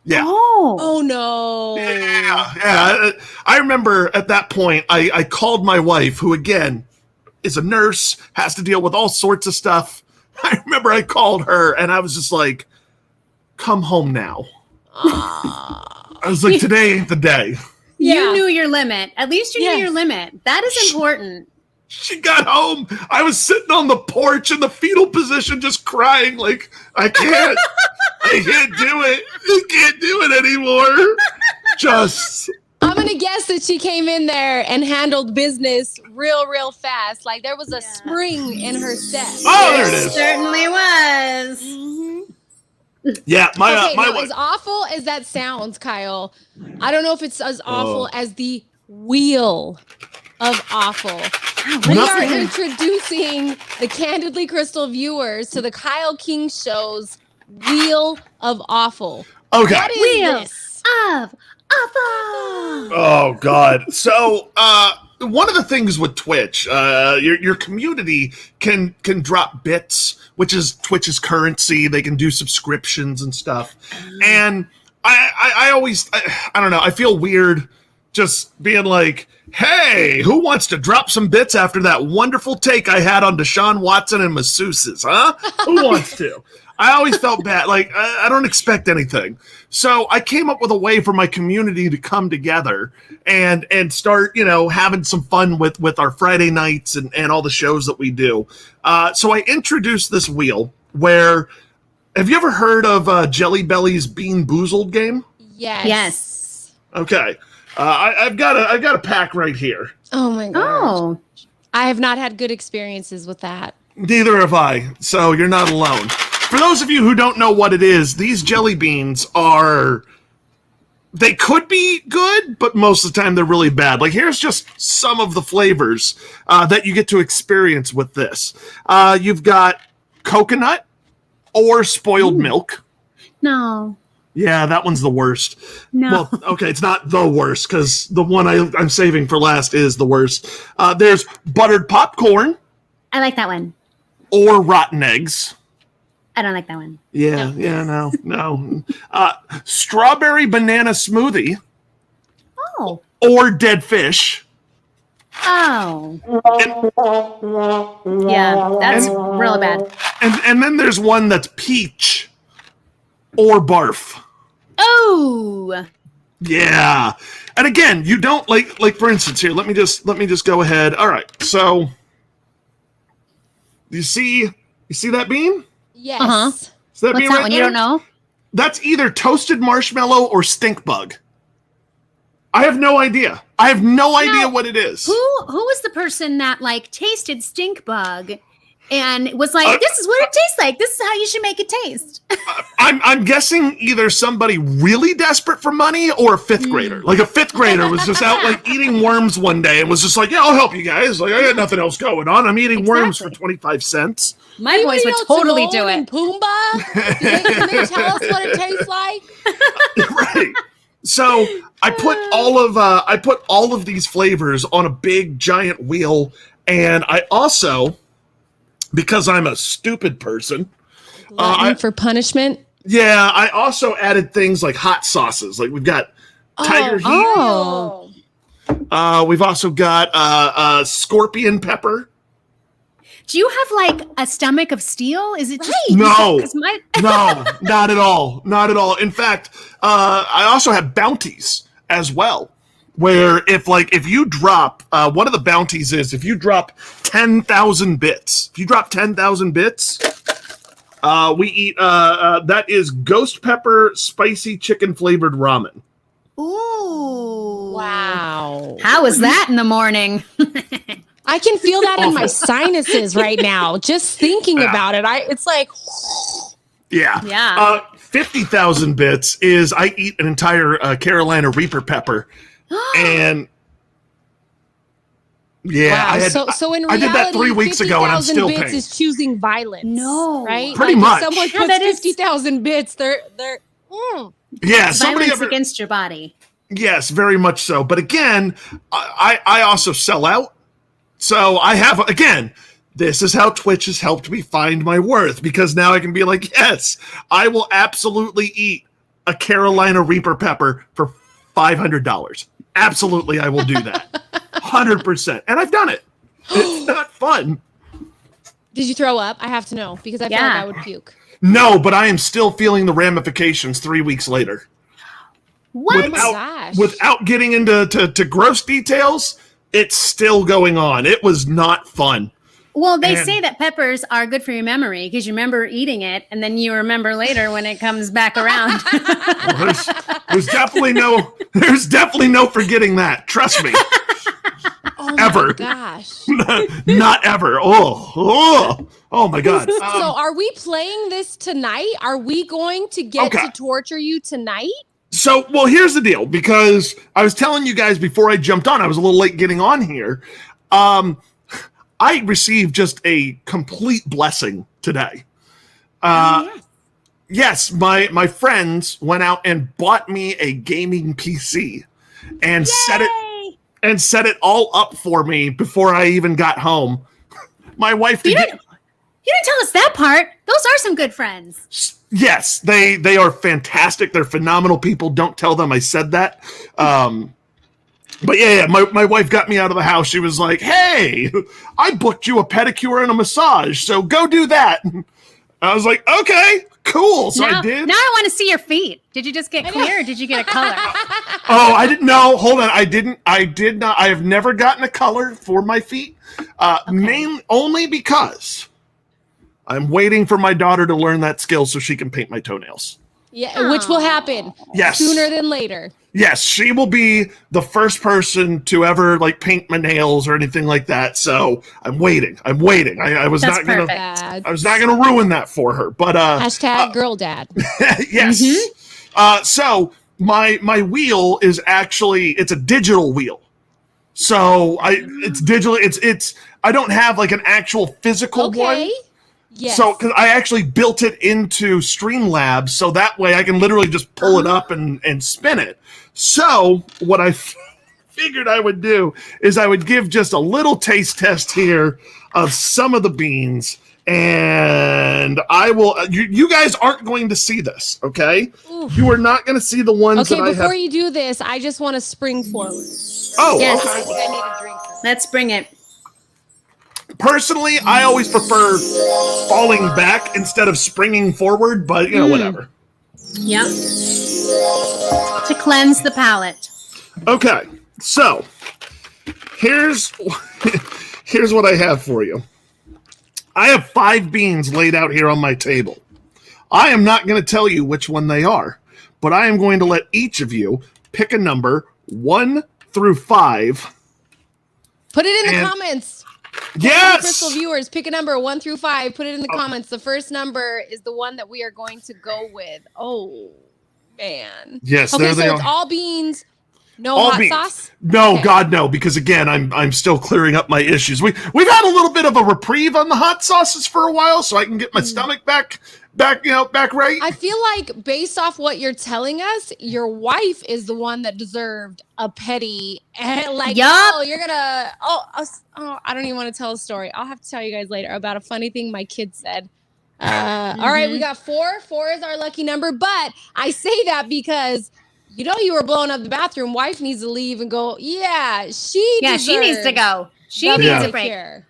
Yeah. Oh no. Yeah. I remember at that point, I called my wife, who again is a nurse, has to deal with all sorts of stuff. I remember I called her, and I was just like, come home now. I was like, today ain't the day. You knew your limit. At least you knew your limit. That is important. She got home. I was sitting on the porch in the fetal position, just crying like, I can't do it. I can't do it anymore. I'm going to guess that she came in there and handled business real fast. Like, there was a spring in her step. Oh, there it is. Certainly was. Mm-hmm. Yeah, my as awful as that sounds, Kyle, I don't know if it's as awful as the wheel of awful. We are introducing the Candidly Krystal viewers to the Kyle King Show's Wheel of Awful. Okay. What is Wheel this? of Awful. Oh, God. So, one of the things with Twitch, your community can drop bits, which is Twitch's currency. They can do subscriptions and stuff. And I always, I don't know, I feel weird just being like, hey, who wants to drop some bits after that wonderful take I had on Deshaun Watson and masseuses, huh? Who wants to? I always felt bad. Like, I don't expect anything. So I came up with a way for my community to come together and start, having some fun with our Friday nights and all the shows that we do. So I introduced this wheel where, have you ever heard of Jelly Belly's Bean Boozled game? Yes. Okay. I've got a pack right here. Oh my god. Oh. I have not had good experiences with that. Neither have I. So you're not alone. For those of you who don't know what it is, these jelly beans they could be good, but most of the time they're really bad. Like, here's just some of the flavors that you get to experience with this. You've got coconut or spoiled milk. No. Yeah, that one's the worst. No. Well, okay, it's not the worst, because the one I'm saving for last is the worst. There's buttered popcorn. I like that one. Or rotten eggs. I don't like that one. No. Strawberry banana smoothie. Oh. Or dead fish. Oh. And, Yeah, that's real bad. and then there's one that's peach or barf. Oh. Yeah. And again, you don't like for instance here, let me just go ahead. All right. So you see that bean? Yes. Uh-huh. Is that What's bean that right one? there? You don't know? That's either toasted marshmallow or stink bug. I have no idea. I have no idea what it is. Who was the person that like tasted stink bug and was like, this is what it tastes like. This is how you should make it taste. I'm guessing either somebody really desperate for money or a fifth grader. Like a fifth grader was just out like eating worms one day and was just like, yeah, I'll help you guys. Like I got nothing else going on. I'm eating worms for 25 cents. My boys would totally do it. And Pumbaa? Can they tell us what it tastes like? Right. So I put all of these flavors on a big giant wheel, and I also, because I'm a stupid person, for punishment. Yeah, I also added things like hot sauces. Like we've got Tiger Heat. Oh. We've also got scorpion pepper. Do you have like a stomach of steel? Is it just No, no, not at all. Not at all. In fact, I also have bounties as well. Where if you drop one of the bounties is if you drop 10,000 bits. If you drop 10,000 bits, we eat that is ghost pepper spicy chicken flavored ramen. Ooh. Wow. How is that in the morning? I can feel that in my sinuses right now. Just thinking about it. It's like, yeah. Yeah. 50,000 bits is I eat an entire Carolina Reaper pepper. And yeah, wow. So in reality, I did that 3 weeks ago and I'm still 50,000 bits paying. is choosing violence. No. Right? Pretty like much. If someone puts 50,000 bits, they're Yeah, somebody Violence against your body. Yes, very much so. But again, I also sell out. So I have, again, this is how Twitch has helped me find my worth, because now I can be like, yes, I will absolutely eat a Carolina Reaper pepper for $500. Absolutely, I will do that. 100%. And I've done it. It's not fun. Did you throw up? I have to know, because I feel like I would puke. No, but I am still feeling the ramifications 3 weeks later. What? Oh my gosh. Without getting into to gross details, it's still going on. It was not fun. Well, they say that peppers are good for your memory because you remember eating it and then you remember later when it comes back around. Well, there's definitely no forgetting that. Trust me. Oh ever. my gosh. Not ever. Oh my God. So are we playing this tonight? Are we going to get to torture you tonight? So, well, here's the deal, because I was telling you guys before I jumped on, I was a little late getting on here. I received just a complete blessing today. Yes, my friends went out and bought me a gaming PC and set it all up for me before I even got home. My wife You didn't tell us that part. Those are some good friends. Yes, they are fantastic. They're phenomenal people. Don't tell them I said that. But yeah, my wife got me out of the house. She was like, hey, I booked you a pedicure and a massage, so go do that. I was like, okay, cool. So I did. Now I want to see your feet. Did you just get clear or did you get a color? Oh, I didn't know. Hold on. I did not. I have never gotten a color for my feet. Only because I'm waiting for my daughter to learn that skill so she can paint my toenails. Yeah, which will happen sooner than later. Yes, she will be the first person to ever paint my nails or anything like that. So I'm waiting. I was not gonna ruin that for her. But hashtag girl dad. Yes. Mm-hmm. So my wheel is actually it's a digital wheel. So it's digital. It's I don't have an actual physical one. Yes. So, because I actually built it into Streamlabs, so that way I can literally just pull it up and spin it. So, what I figured I would do is I would give just a little taste test here of some of the beans, and I will. You guys aren't going to see this, okay? Oof. You are not going to see the ones. Okay, before you do this, I just want to spring forward. Oh, yes. okay. I think I need a drink. Let's bring it. Personally, I always prefer falling back instead of springing forward, but whatever. Yep. To cleanse the palate. Okay, so here's what I have for you. I have 5 beans laid out here on my table. I am not going to tell you which one they are, but I am going to let each of you pick a number 1 through 5. Put it in the comments. Yes! Krystal viewers, pick a number 1 through 5. Put it in the comments. The first number is the one that we are going to go with. Oh, man. Yes, okay, there they so are. it's all beans, no All hot beans. sauce? No, Okay. God, no, because again, I'm still clearing up my issues. We've had a little bit of a reprieve on the hot sauces for a while, so I can get my stomach back right. I feel like based off what you're telling us, your wife is the one that deserved a petty Yup. oh, you're gonna I don't even want to tell a story. I'll have to tell you guys later about a funny thing my kid said. All right, we got 4. 4 is our lucky number, but I say that because you were blowing up the bathroom. Wife needs to leave and go. Yeah, she needs to go. She the needs Yeah. a break. daycare.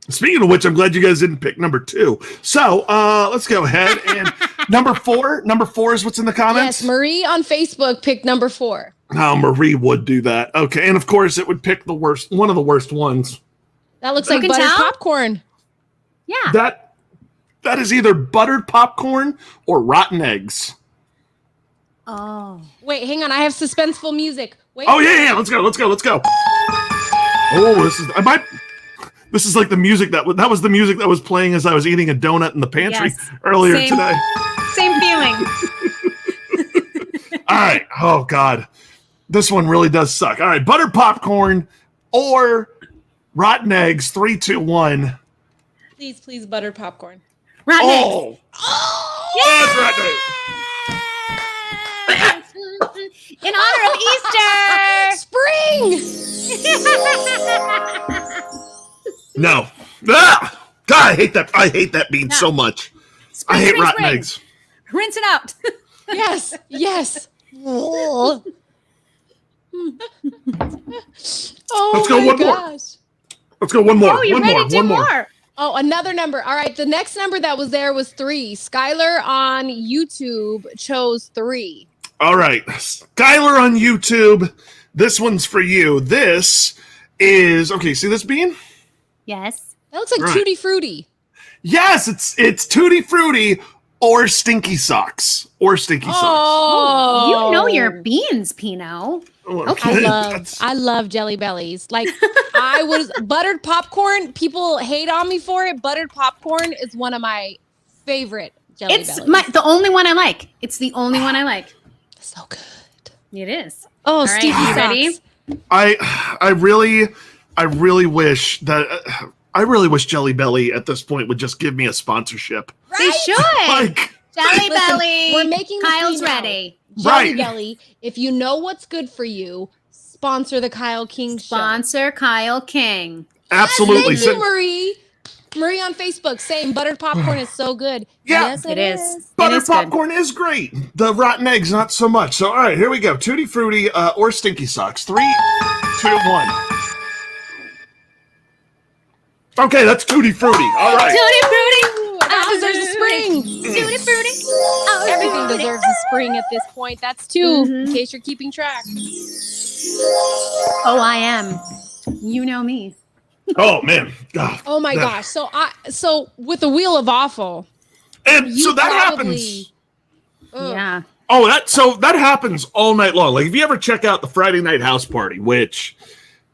Speaking of which, I'm glad you guys didn't pick number 2. So let's go ahead and number 4. Number 4 is what's in the comments. Yes, Marie on Facebook picked number 4. Oh, Marie would do that. Okay, and of course it would pick one of the worst ones. That looks You like can buttered tell? popcorn. Yeah. That is either buttered popcorn or rotten eggs. Oh. Wait, hang on. I have suspenseful music. Wait. Oh yeah, let's go. Oh, this is like the music that was the music that was playing as I was eating a donut in the pantry Yes. earlier Same. today. Same feeling. All right. Oh God, this one really does suck. All right, buttered popcorn or rotten eggs. 3, 2, 1. Please, buttered popcorn. Rotten eggs. Oh, that's rotten eggs. In honor of Easter. Spring! No. Ah! God, I hate that. I hate that bean so much. I hate rotten spring. eggs. Rinse it out. Yes. Oh Let's go my one more. gosh. Let's go one more. Oh, you're one ready more. to do One more. more. Oh, another number. All right, the next number that was there was 3. Skylar on YouTube chose 3. All right, Skylar on YouTube. This one's for you. This is okay. See this bean? Yes. That looks like Right. Tutti Frutti. Yes, it's Tutti Frutti or Stinky Socks or Stinky Socks. Oh, You know your beans, Pino. I love Jelly Bellies. Like I was buttered popcorn. People hate on me for it. Buttered popcorn is one of my favorite Jelly It's Bellies. the only one I like. It's the only one I like. So good. It is. Oh, All right, Stinky you Socks. ready? I really wish that I really wish Jelly Belly at this point would just give me a sponsorship. They should. Like, Jelly Listen, Belly. we're making the Kyle's plea now. ready. Jelly Right. Belly, if you know what's good for you, sponsor the Kyle King Show. Sponsor Kyle King. absolutely. Thank you, Marie. Marie on Facebook saying buttered popcorn is so good. Yeah. Yes, It is. Buttered It is good. popcorn is great. The rotten eggs, not so much. So, all right, here we go. Tutti Frutti or Stinky Socks. 3, 2, 1. Okay, that's Tutti Frutti. All right. Tutti Frutti. That deserves a spring. Tutti Frutti. Everything deserves a spring at this point. That's 2, in case you're keeping track. Oh, I am. You know me. Oh man. Oh my gosh. So with the Wheel of Awful, And you so that probably- happens. ugh. Yeah. Oh, that happens all night long. Like if you ever check out the Friday Night House Party, which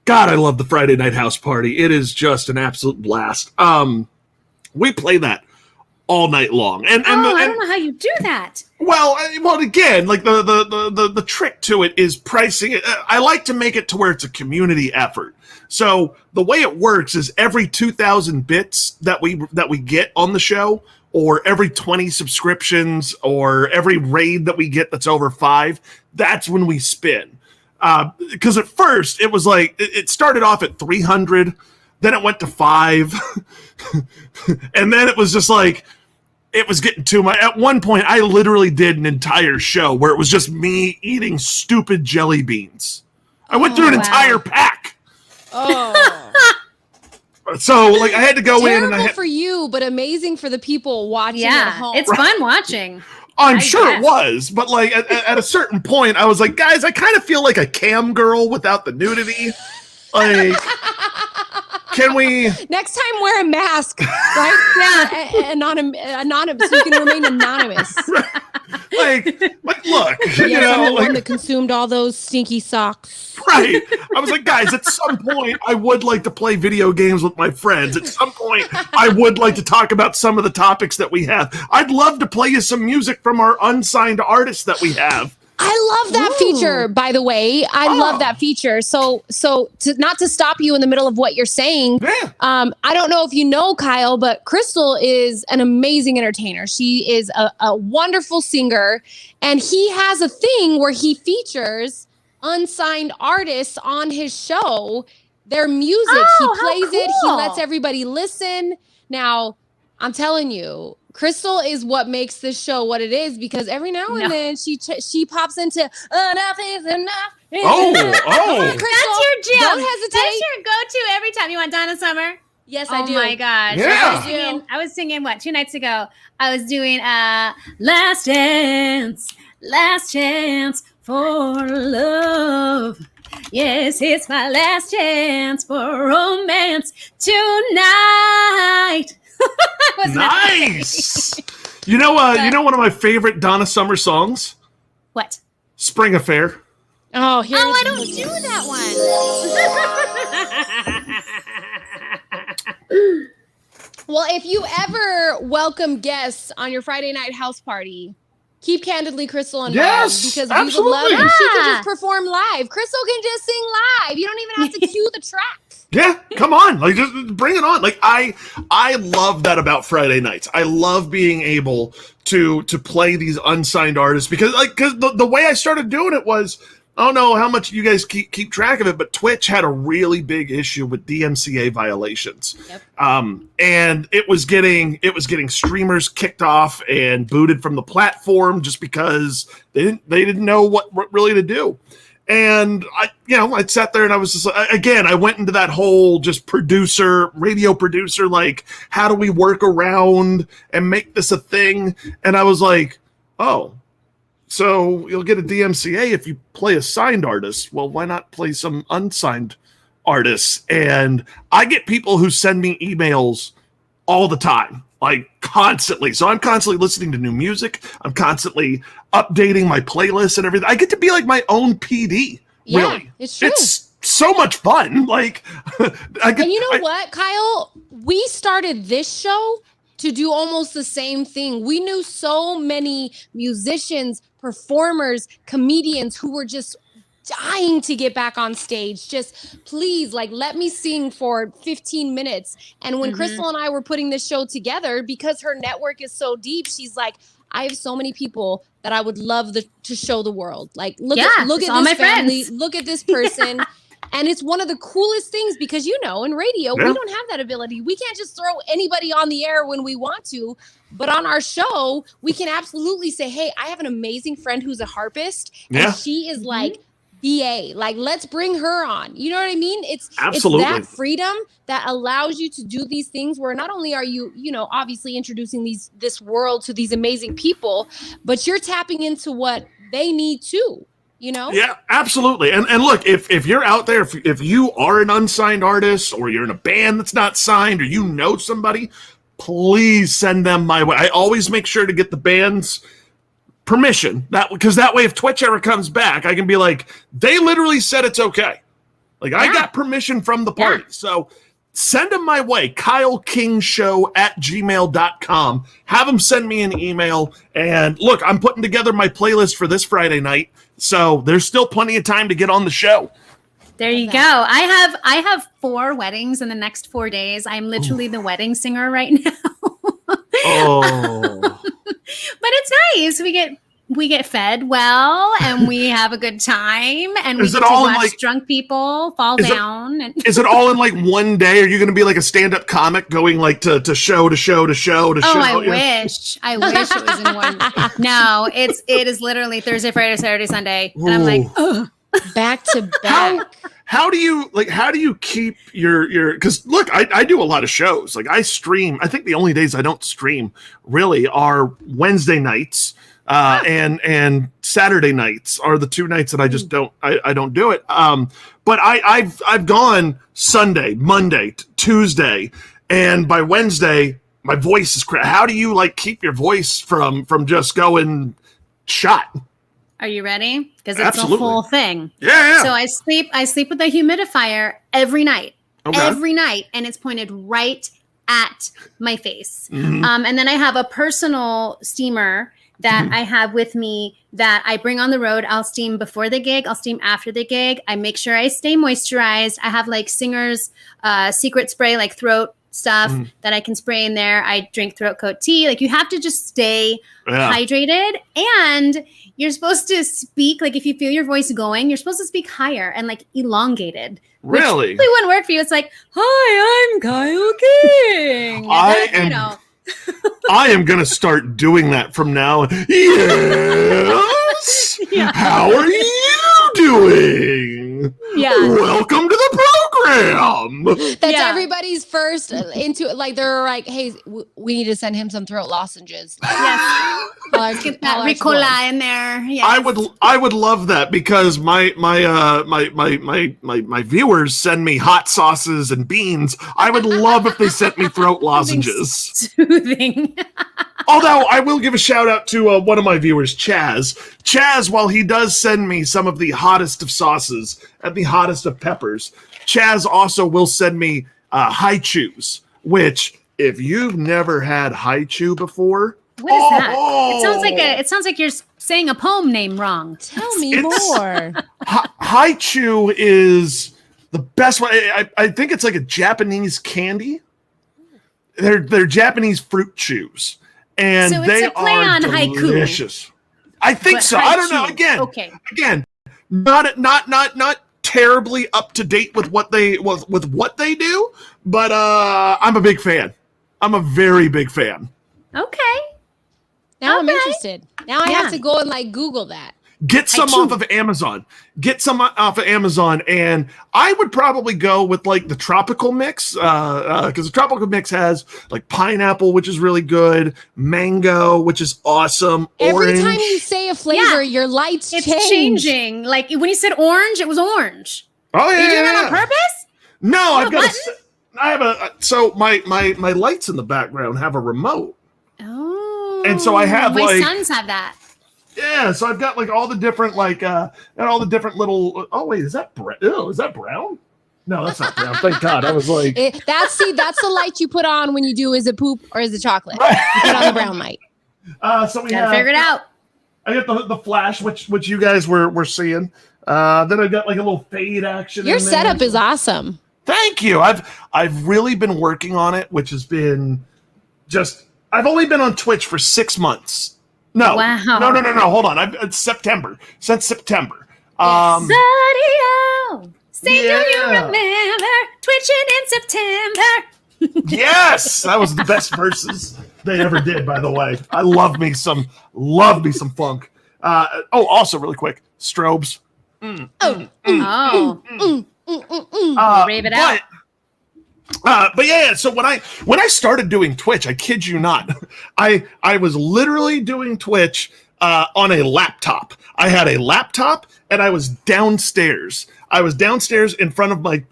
God, I love the Friday Night House Party. It is just an absolute blast. We play that all night long. And I don't know how you do that. well, again, like the trick to it is pricing it. I like to make it to where it's a community effort. So the way it works is every 2,000 bits that we get on the show, or every 20 subscriptions, or every raid that we get that's over 5, that's when we spin. Because at first it was like it started off at 300, then it went to 5, and then it was just like it was getting too much. At one point, I literally did an entire show where it was just me eating stupid jelly beans. I went through an wow. entire pack. Oh. So like I had to go in and Terrible for you, but amazing for the people watching at home. It's fun watching. I'm sure it was, but like at a certain point, I was like, guys, I kind of feel like a cam girl without the nudity. Like, can we next time wear a mask, right? Yeah, anonymous, so you can remain anonymous. like look, I'm the one that consumed all those stinky socks. Right. I was like, guys, at some point, I would like to play video games with my friends. At some point, I would like to talk about some of the topics that we have. I'd love to play you some music from our unsigned artists that we have. I love that feature, by the way. I love that feature. So not to stop you in the middle of what you're saying. Yeah. I don't know if you know Kyle, but Krystal is an amazing entertainer. She is a wonderful singer, and he has a thing where he features unsigned artists on his show. Their music, he plays it. He lets everybody listen. Now, I'm telling you, Krystal is what makes this show what it is, because every now and then she pops into enough is enough. Oh, That's Krystal, your jam. Don't hesitate. That's your go-to every time. You want Donna Summer? Yes, I do. Oh my gosh. Yeah. I was singing what, 2 nights ago? I was doing Last Dance for Love. Yes, it's my last chance for romance tonight. Nice. You know one of my favorite Donna Summer songs? What? Spring Affair. Oh, I don't do that one. Well, if you ever welcome guests on your Friday night house party, keep Candidly Krystal involved, because we would love it. She can just perform live. Krystal can just sing live. You don't even have to cue the track. Yeah, come on. Like, just bring it on. Like, I love that about Friday nights. I love being able to play these unsigned artists, because the way I started doing it was, I don't know how much you guys keep track of it, but Twitch had a really big issue with DMCA violations. Yep. And it was getting streamers kicked off and booted from the platform just because they didn't know what really to do. And I sat there and I was just, again, I went into that whole just radio producer, like, how do we work around and make this a thing? And I was like, oh, so you'll get a DMCA if you play a signed artist. Well, why not play some unsigned artists? And I get people who send me emails all the time, like constantly. So I'm constantly listening to new music. I'm constantly updating my playlists and everything. I get to be like my own PD. Yeah, really. it's true. It's so much fun. Like, and you know what, Kyle? We started this show to do almost the same thing. We knew so many musicians, performers, comedians who were just dying to get back on stage. Just please, like, let me sing for 15 minutes. And when Krystal and I were putting this show together, because her network is so deep, she's like, I have so many people that I would love to show the world. Like, look at this family, friends. Look at this person. And it's one of the coolest things, because, in radio, we don't have that ability. We can't just throw anybody on the air when we want to. But on our show, we can absolutely say, hey, I have an amazing friend who's a harpist. And she is like BA. Like, let's bring her on. You know what I mean? It's that freedom that allows you to do these things where not only are you, obviously introducing this world to these amazing people, but you're tapping into what they need too. Yeah, absolutely. And look, if you're out there, if you are an unsigned artist, or you're in a band that's not signed, or you know somebody, please send them my way. I always make sure to get the band's permission, because that way, if Twitch ever comes back, I can be like, they literally said it's okay. Like, I got permission from the party. So send them my way, kylekingshow@gmail.com. Have them send me an email. And look, I'm putting together my playlist for this Friday night, so there's still plenty of time to get on the show. There you go. I have 4 weddings in the next 4 days. I'm literally the wedding singer right now. Oh. But it's nice. We get fed well, and we have a good time, and we get to watch drunk people fall down. Is it all in like one day? Are you going to be like a stand-up comic going like to show to show to show to show? I wish it was in one. No, it is literally Thursday, Friday, Saturday, Sunday, and I'm like, ugh. Back to back. how do you keep your, because look, I do a lot of shows. Like I stream. I think the only days I don't stream really are Wednesday nights and Saturday nights are the two nights that I just don't do it. But I've gone Sunday, Monday, Tuesday, and by Wednesday my voice is cracked. How do you like keep your voice from just going shot? Are you ready? Because it's Absolutely. a whole thing. Yeah. So I sleep with a humidifier every night. Okay. Every night. And it's pointed right at my face. Mm-hmm. And then I have a personal steamer that I have with me that I bring on the road. I'll steam before the gig. I'll steam after the gig. I make sure I stay moisturized. I have like Singer's secret spray, like throat stuff that I can spray in there. I drink throat coat tea. Like you have to just stay hydrated, and you're supposed to speak, like if you feel your voice going, you're supposed to speak higher and like elongated. Really? Which wouldn't work for you. It's like, hi, I'm Kyle King. I am going to start doing that from now. Yes. How are you doing? Yeah. Welcome to the program. That's everybody's first into it. Like they're like, hey, we need to send him some throat lozenges. Yes. Get that Ricola in there. Yes. I would love that, because my viewers send me hot sauces and beans. I would love if they sent me throat lozenges. Soothing. Although I will give a shout out to one of my viewers, Chaz. Chaz, while he does send me some of the hottest of sauces and the hottest of peppers, Chaz also will send me high chews, which if you've never had high chew before, what is that? It sounds like you're saying a poem name wrong. Tell me more. High chew is the best one. I think it's like a Japanese candy. They're Japanese fruit chews, and so they it's a play are on delicious. haiku. I think so. I don't know. Again, not terribly up to date with what they do, but I'm a big fan. I'm a very big fan. Okay. Now I'm interested. Now I have to go and like Google that. Get some off of Amazon. And I would probably go with like the tropical mix, because the tropical mix has like pineapple, which is really good, mango, which is awesome. Every orange. time you say a flavor, your lights change. It's changing. Like when you said orange, it was orange. Oh yeah. Are you doing that on purpose? No, I have so my lights in the background have a remote. Oh. And so I have my sons have that. Yeah, so I've got like all the different and all the different little. Oh wait, is that brown? Ew, is that brown? No, that's not brown. Thank God. I was like, that's the light you put on when you do. Is it poop or is it chocolate? You put on the brown light. So we gotta figure it out. I got the flash, which you guys were seeing. Then I got like a little fade action. Your setup is awesome. Thank you. I've really been working on it, which has been just. I've only been on Twitch for 6 months. No, wow. No. Hold on. It's September. Since September. Say, do you remember twitching in September? Yes, that was the best verses they ever did. By the way, I love me some funk. Also, really quick, strobes. Rave it out. But yeah, so when I started doing Twitch, I kid you not, I was literally doing Twitch on a laptop. I had a laptop and I was downstairs. In front of my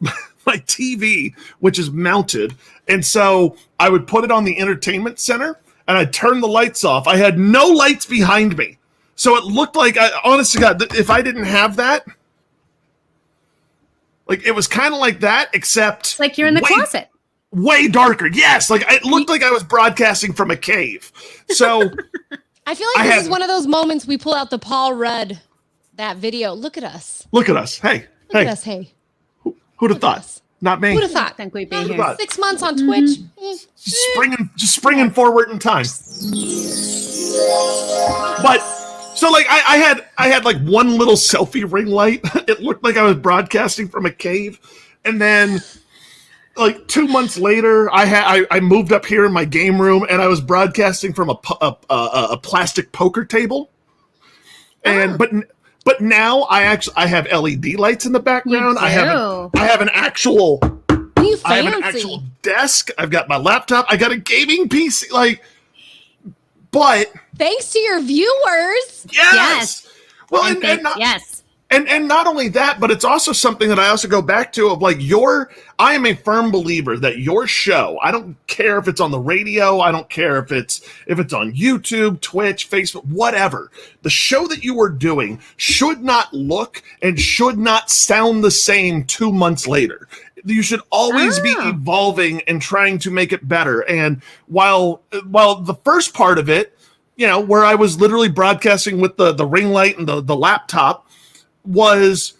TV, which is mounted. And so I would put it on the entertainment center and I'd turn the lights off. I had no lights behind me. So it looked like, honest to God, if I didn't have that, like it was kind of like that, except like you're in the closet. Way darker. Yes, like it looked like I was broadcasting from a cave. So I feel like this is one of those moments we pull out the Paul Rudd, that video. Look at us. Look at us. Hey. Look at us. Hey. Who'd have thought? Not me. Who'd have thought? Think we'd be here. 6 months on Twitch. Just springing forward in time. But so like I had like one little selfie ring light. It looked like I was broadcasting from a cave, and then like 2 months later, I moved up here in my game room and I was broadcasting from a plastic poker table, and But now I have LED lights in the background. I have an actual desk. I've got my laptop. I got a gaming PC. Like, but thanks to your viewers. Yes. Well, and not only that, but it's also something that I also go back to of like I am a firm believer that your show, I don't care if it's on the radio, I don't care if it's on YouTube, Twitch, Facebook, whatever. The show that you are doing should not look and should not sound the same 2 months later. You should always be evolving and trying to make it better. And while the first part of it, where I was literally broadcasting with the ring light and the laptop, was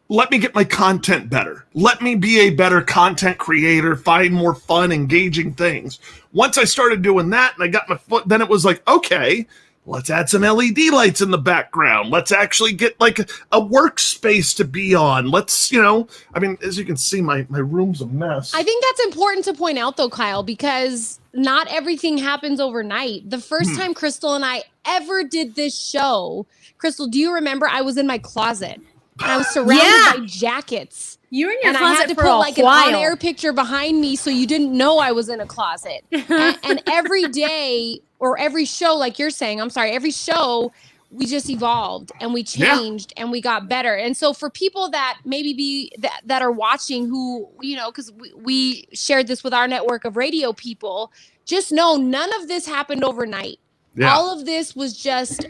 let me get my content better. Let me be a better content creator, find more fun, engaging things. Once I started doing that and I got my foot, then it was like, okay, let's add some LED lights in the background. Let's actually get like a workspace to be on. Let's, as you can see, my room's a mess. I think that's important to point out though, Kyle, because not everything happens overnight. The first time Krystal and I ever did this show, Krystal, do you remember I was in my closet and I was surrounded by jackets? You were in your closet I had to for put a like while. an on-air picture behind me so you didn't know I was in a closet. and every day or every show, like you're saying, every show, we just evolved and we changed and we got better. And so for people that maybe that are watching who, because we shared this with our network of radio people, just know none of this happened overnight. Yeah. All of this was just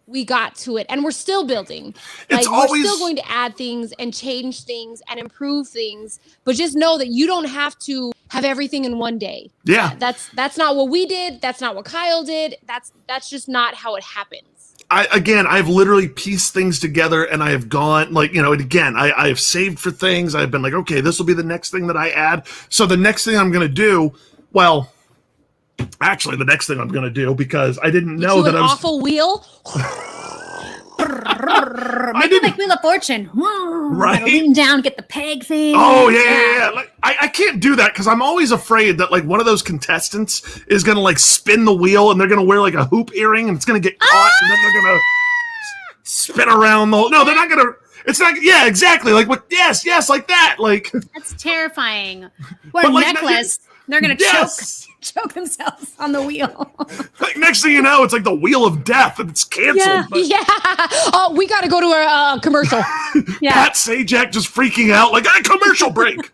we got to it and we're still building. We're still going to add things and change things and improve things, but just know that you don't have to have everything in one day. Yeah. That's not what we did. That's not what Kyle did. That's just not how it happens. I've literally pieced things together and I have gone I have saved for things. I've been like, okay, this will be the next thing that I add. So the next thing I'm going to do, actually, the next thing I'm going to do, because I didn't know that I was... awful wheel? Make it like Wheel of Fortune. Right? Lean down, get the peg thing. Oh, yeah. Like, I can't do that because I'm always afraid that like one of those contestants is going to like spin the wheel and they're going to wear like a hoop earring and it's going to get caught and then they're going to spin around the whole... No, they're not going to... It's not... Yeah, exactly. Like, what? Yes, like that. Like... That's terrifying. Wear a necklace. They're going to choke themselves on the wheel. Like next thing you know, it's like the wheel of death and it's canceled. Yeah. Oh, we got to go to a commercial. Pat Sajak just freaking out like a commercial break.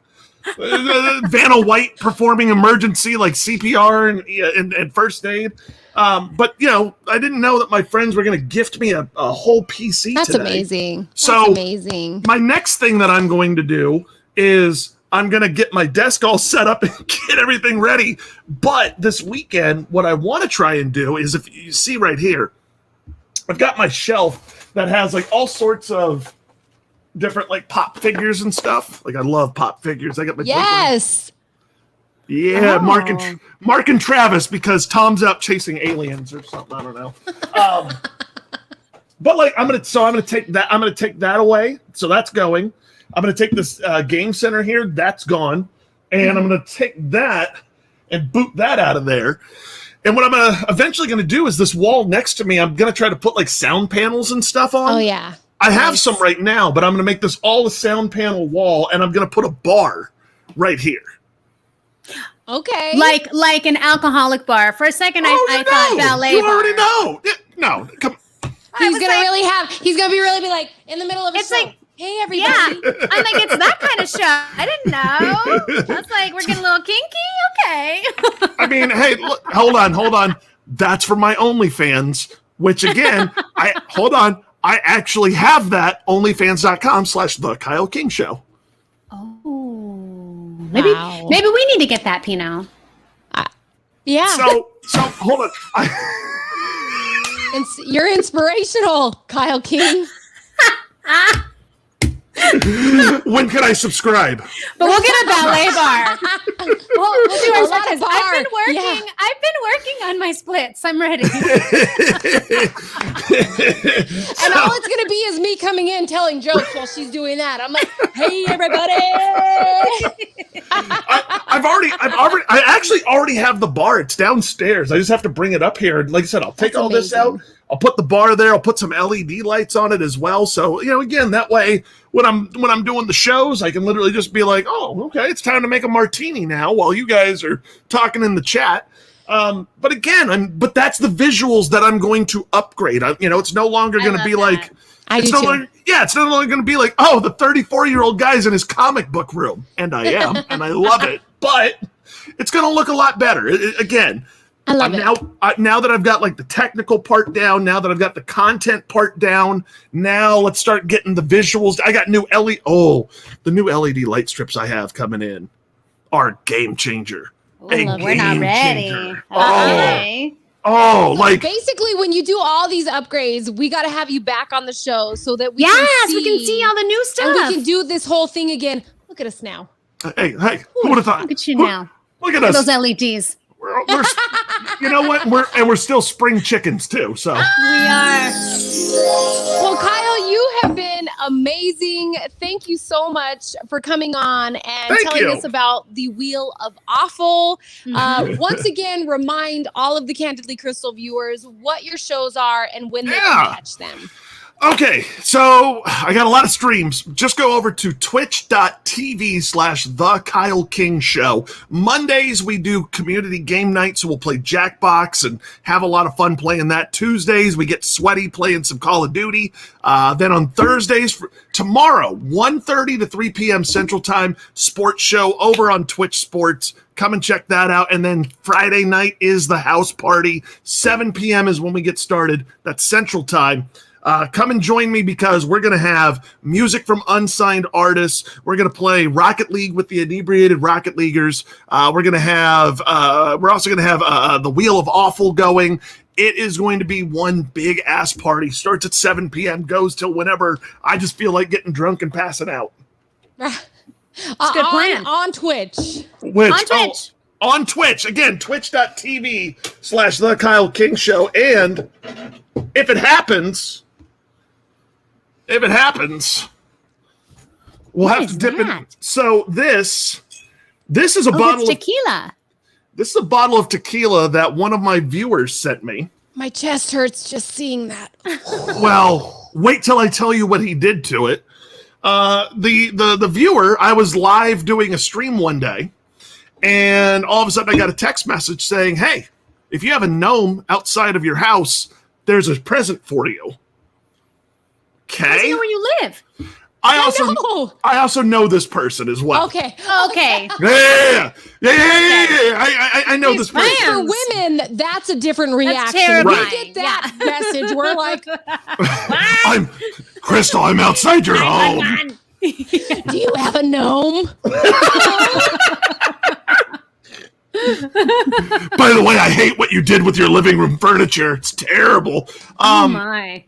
Vanna White performing emergency like CPR and first aid. But I didn't know that my friends were going to gift me a whole PC. That's today. amazing. So that's amazing. My next thing that I'm going to do is I'm going to get my desk all set up and get everything ready. But this weekend, what I want to try and do is, if you see right here, I've got my shelf that has like all sorts of different like pop figures and stuff. Like I love pop figures. I got my Yeah, oh. Mark and Travis, because Tom's out chasing aliens or something. I don't know. But like I'm gonna take that away. So that's going. I'm going to take this game center here. That's gone. And I'm going to take that and boot that out of there. And what I'm eventually going to do is this wall next to me, I'm going to try to put like sound panels and stuff on. Oh, yeah. I have some right now, but I'm going to make this all a sound panel wall. And I'm going to put a bar right here. Okay. Like an alcoholic bar. For a second, I thought ballet you bar. Already know. No, come on. He's going to be like in the middle of a show. Like, hey, everybody. Yeah. I'm like, it's that kind of show. I didn't know. I was like, we're getting a little kinky? Okay. I mean, hey, look, hold on. That's for my OnlyFans, which again, I actually have that, onlyfans.com/The Kyle King Show. Oh. Maybe we need to get that, Pino. Yeah. So hold on. You're inspirational, Kyle King. When can I subscribe? But we'll get a ballet bar. we'll do our lot of bar. I've been working on my splits. I'm ready. And all it's gonna be is me coming in telling jokes while she's doing that. I'm like, hey everybody. I actually already have the bar. It's downstairs. I just have to bring it up here. And like I said, I'll take all this out. I'll put the bar there. I'll put some LED lights on it as well. So, again, that way when I'm doing the shows, I can literally just be like, oh, okay, it's time to make a martini now while you guys are talking in the chat. But again, but that's the visuals that I'm going to upgrade. It's no longer going to be like, it's no longer going to be like, oh, the 34-year-old guy's in his comic book room. And I am, and I love it. But it's going to look a lot better. Again, I love it. Now that I've got like the technical part down, now that I've got the content part down, now let's start getting the visuals. I got new LED. Oh, the new LED light strips I have coming in are game changer. We're not ready. Oh, like basically when you do all these upgrades, we got to have you back on the show so that we we can see all the new stuff. And we can do this whole thing again. Look at us now. Hey, who would have thought? Look at you now. Look at us. Those LEDs. We're you know what? We're still spring chickens too. So we are. Well, Kyle, you have been amazing. Thank you so much for coming on and telling us about the Wheel of Awful. Once again, remind all of the Candidly Krystal viewers what your shows are and when they can catch them. Okay, so I got a lot of streams. Just go over to twitch.tv/The Kyle King Show. Mondays, we do community game night, so we'll play Jackbox and have a lot of fun playing that. Tuesdays, we get sweaty playing some Call of Duty. Then on Thursdays, tomorrow, 1:30 to 3 p.m. Central Time, sports show over on Twitch Sports. Come and check that out. And then Friday night is the house party. 7 p.m. is when we get started. That's Central Time. Come and join me because we're going to have music from unsigned artists. We're going to play Rocket League with the inebriated Rocket Leaguers. We're also going to have the Wheel of Awful going. It is going to be one big ass party. Starts at 7 p.m. goes till whenever I just feel like getting drunk and passing out. It's a good plan. On Twitch. On Twitch. Again, twitch.tv/The Kyle King Show. And if it happens, we'll have to dip in. So this is a bottle of tequila. This is a bottle of tequila that one of my viewers sent me. My chest hurts just seeing that. Well, wait till I tell you what he did to it. The viewer, I was live doing a stream one day, and all of a sudden I got a text message saying, "Hey, if you have a gnome outside of your house, there's a present for you." Okay. How does he know where you live? I also know this person as well. Okay. Yeah. I know this person. For women, that's a different reaction. terrifying. We get that message. We're like, I'm Krystal. I'm outside your home. do you have a gnome? By the way, I hate what you did with your living room furniture. It's terrible. Oh my.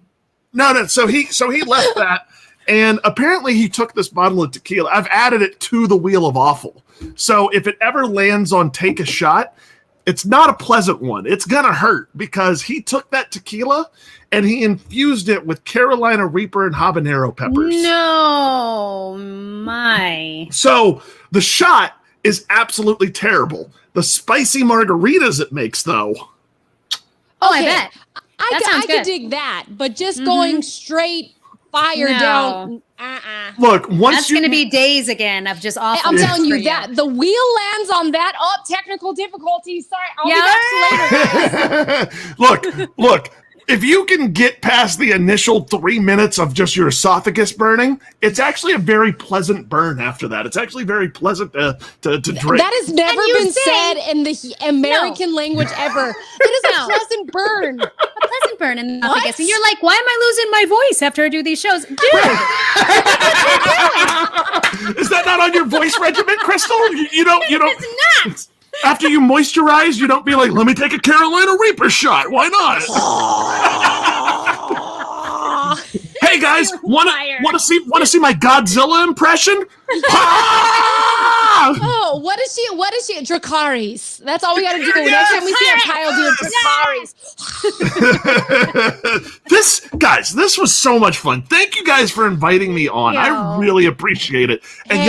No. So he left that. And apparently he took this bottle of tequila. I've added it to the Wheel of Awful. So if it ever lands on Take a Shot, it's not a pleasant one. It's going to hurt because he took that tequila and he infused it with Carolina Reaper and habanero peppers. No, my. So the shot is absolutely terrible. The spicy margaritas it makes, though. Oh, I bet. I could dig that, but just going straight fire down. Look, that's going to be days again of just awful. I'm telling you that the wheel lands on that. Oh, technical difficulties. Sorry, I'll be back later. Look. If you can get past the initial 3 minutes of just your esophagus burning, it's actually a very pleasant burn after that. It's actually very pleasant to drink. That has never been said in the American language ever. It is a pleasant burn. A pleasant burn in the esophagus. And you're like, why am I losing my voice after I do these shows? Dude! Is that not on your voice regimen, Krystal? You don't. It's not. After you moisturize, you don't be like, let me take a Carolina Reaper shot. Why not? Hey guys, want to see my Godzilla impression? Oh, what is she? Dracarys. That's all we got to do. Next time we see a Kyle do Dracarys. This was so much fun. Thank you guys for inviting me on. I really appreciate it. And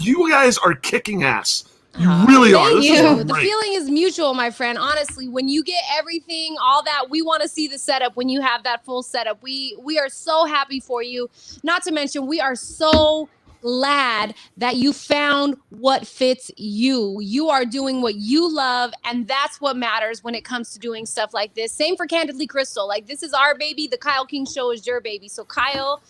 you guys are kicking ass. You really are. Thank This you. is The great. feeling is mutual, my friend. Honestly, when you get everything, all that, we want to see the setup. When you have that full setup, we are so happy for you. Not to mention, we are so glad that you found what fits you. You are doing what you love, and that's what matters when it comes to doing stuff like this. Same for Candidly Krystal. Like, this is our baby. The Kyle King Show is your baby. So, Kyle,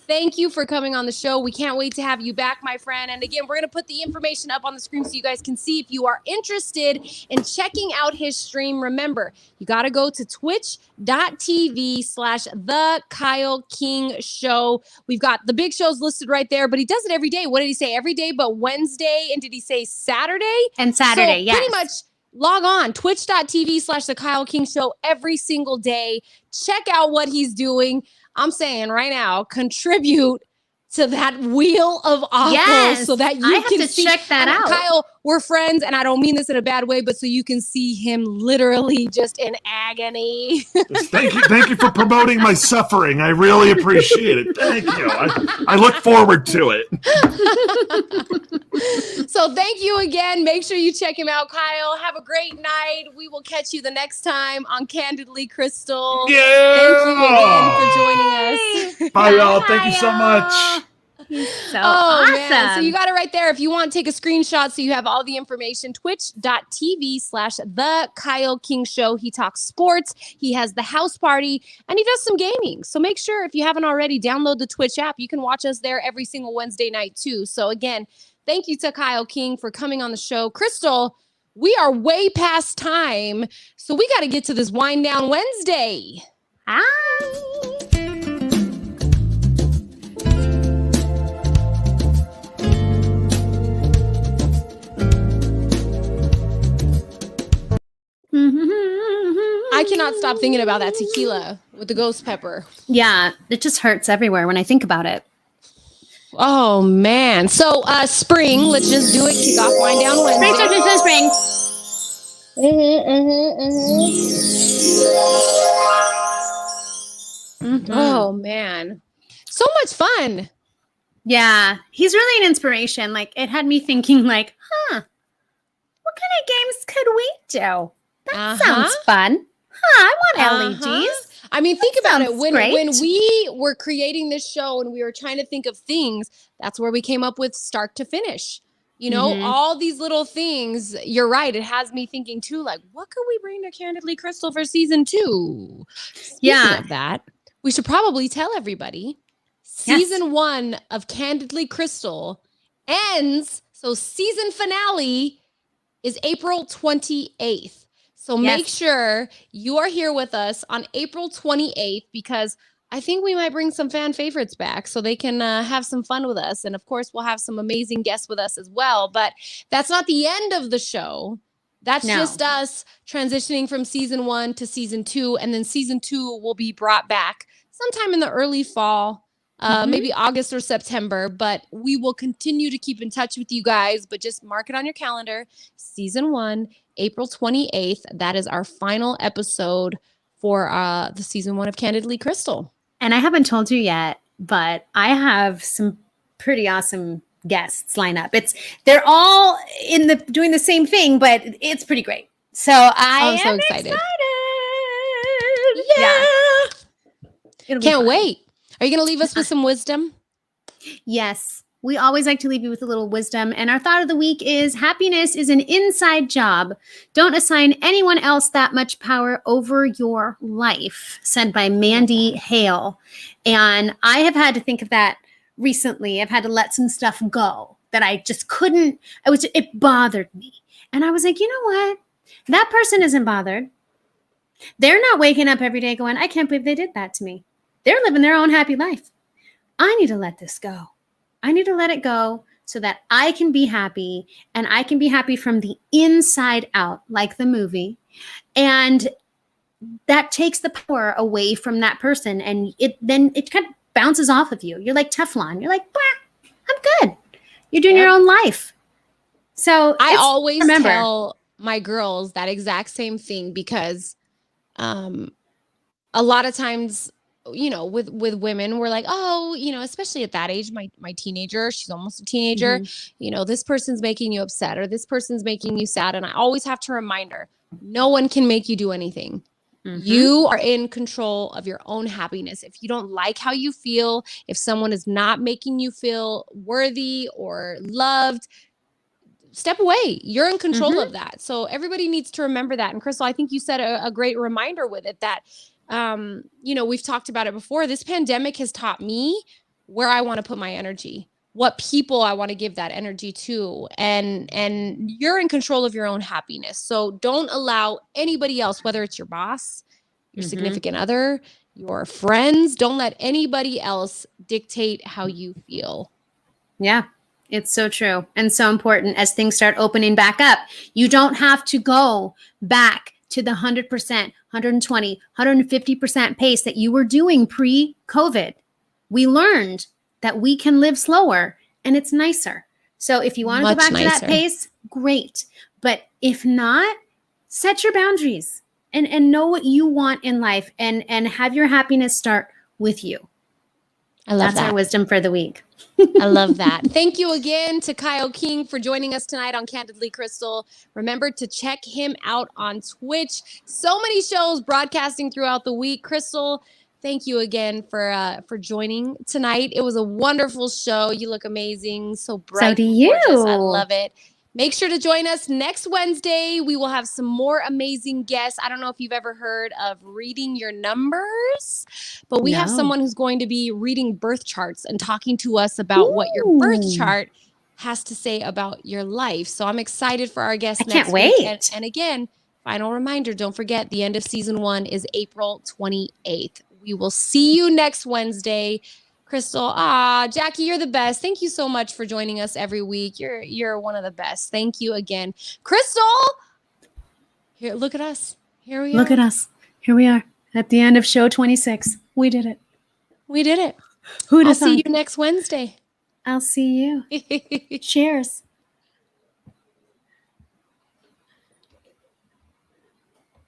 thank you for coming on the show. We can't wait to have you back, my friend. And again, we're going to put the information up on the screen so you guys can see if you are interested in checking out his stream. Remember, you got to go to twitch.tv/The Kyle King Show. We've got the big shows listed right there, but he does it every day. What did he say? Every day but Wednesday. And did he say Saturday? And Saturday, so yes. Pretty much log on twitch.tv/The Kyle King Show every single day. Check out what he's doing. I'm saying right now, contribute to that wheel of awful so that you have can to see. check that out. Kyle, we're friends, and I don't mean this in a bad way, but so you can see him literally just in agony. Thank you for promoting my suffering. I really appreciate it. Thank you. I look forward to it. So thank you again. Make sure you check him out, Kyle. Have a great night. We will catch you the next time on Candidly Krystal. Yeah. Thank you again for joining us. Bye, y'all. Thank you so much. He's so awesome. awesome. Man. So you got it right there. If you want, take a screenshot so you have all the information. Twitch.tv/The Kyle King Show. He talks sports. He has the house party and he does some gaming. So make sure if you haven't already, download the Twitch app. You can watch us there every single Wednesday night too. So again, thank you to Kyle King for coming on the show. Krystal, we are way past time. So we got to get to this Wind Down Wednesday. Hi. I cannot stop thinking about that tequila with the ghost pepper. Yeah, it just hurts everywhere when I think about it. Oh, man. So, spring, let's just do it. Kick off Wind Down Wednesday. Spring. Oh, man. So much fun. Yeah, he's really an inspiration. Like, it had me thinking, like, what kind of games could we do? That sounds fun. I want LEDs. I mean, think about it. When great. we were creating this show and we were trying to think of things, that's where we came up with start to finish. You know, all these little things. You're right. It has me thinking too, like, what could we bring to Candidly Krystal for season 2? Speaking of that, we should probably tell everybody. Season 1 of Candidly Krystal ends. So season finale is April 28th. So make sure you are here with us on April 28th because I think we might bring some fan favorites back so they can have some fun with us. And of course, we'll have some amazing guests with us as well. But that's not the end of the show. That's just us transitioning from season 1 to season 2. And then season 2 will be brought back sometime in the early fall, maybe August or September. But we will continue to keep in touch with you guys. But just mark it on your calendar. Season 1, April 28th. That is our final episode for the season 1 of Candidly Krystal. And I haven't told you yet, but I have some pretty awesome guests lined up. They're all doing the same thing, but it's pretty great. So I'm so excited. Yeah. Can't wait. Are you going to leave us with some wisdom? Yes. We always like to leave you with a little wisdom. And our thought of the week is happiness is an inside job. Don't assign anyone else that much power over your life, said by Mandy Hale. And I have had to think of that recently. I've had to let some stuff go that I just couldn't. It bothered me. And I was like, you know what? That person isn't bothered. They're not waking up every day going, I can't believe they did that to me. They're living their own happy life. I need to let this go. I need to let it go so that I can be happy, and I can be happy from the inside out, like the movie. And that takes the power away from that person. And it kind of bounces off of you. You're like Teflon. You're like, I'm good. You're doing your own life. So I always tell my girls that exact same thing because a lot of times with women, we're like, oh, especially at that age, my teenager, she's almost a teenager, this person's making you upset or this person's making you sad. And I always have to remind her, no one can make you do anything. You are in control of your own happiness. If you don't like how you feel, if someone is not making you feel worthy or loved, step away. You're in control of that. So everybody needs to remember that. And Krystal, I think you said a great reminder with it that, we've talked about it before. This pandemic has taught me where I want to put my energy, what people I want to give that energy to. And you're in control of your own happiness. So don't allow anybody else, whether it's your boss, your significant other, your friends, don't let anybody else dictate how you feel. Yeah. It's so true and so important as things start opening back up. You don't have to go back to the 100%, 120, 150% pace that you were doing pre-COVID. We learned that we can live slower and it's nicer. So if you want to go back to that pace, great. But if not, set your boundaries and know what you want in life and have your happiness start with you. I love That's our wisdom for the week. I love that. Thank you again to Kyle King for joining us tonight on Candidly Krystal. Remember to check him out on Twitch. So many shows broadcasting throughout the week. Krystal, thank you again for joining tonight. It was a wonderful show. You look amazing. So bright. So do you. Gorgeous. I love it. Make sure to join us next Wednesday. We will have some more amazing guests. I don't know if you've ever heard of reading your numbers, but we have someone who's going to be reading birth charts and talking to us about what your birth chart has to say about your life. So I'm excited for our guest next week. And again, final reminder, don't forget the end of season 1 is April 28th. We will see you next Wednesday. Krystal, Jackie, you're the best. Thank you so much for joining us every week. You're one of the best. Thank you again. Krystal, here, look at us. Here we are. Look at us. Here we are at the end of show 26. We did it. We did it. Who'd I'll see you next Wednesday. I'll see you. Cheers.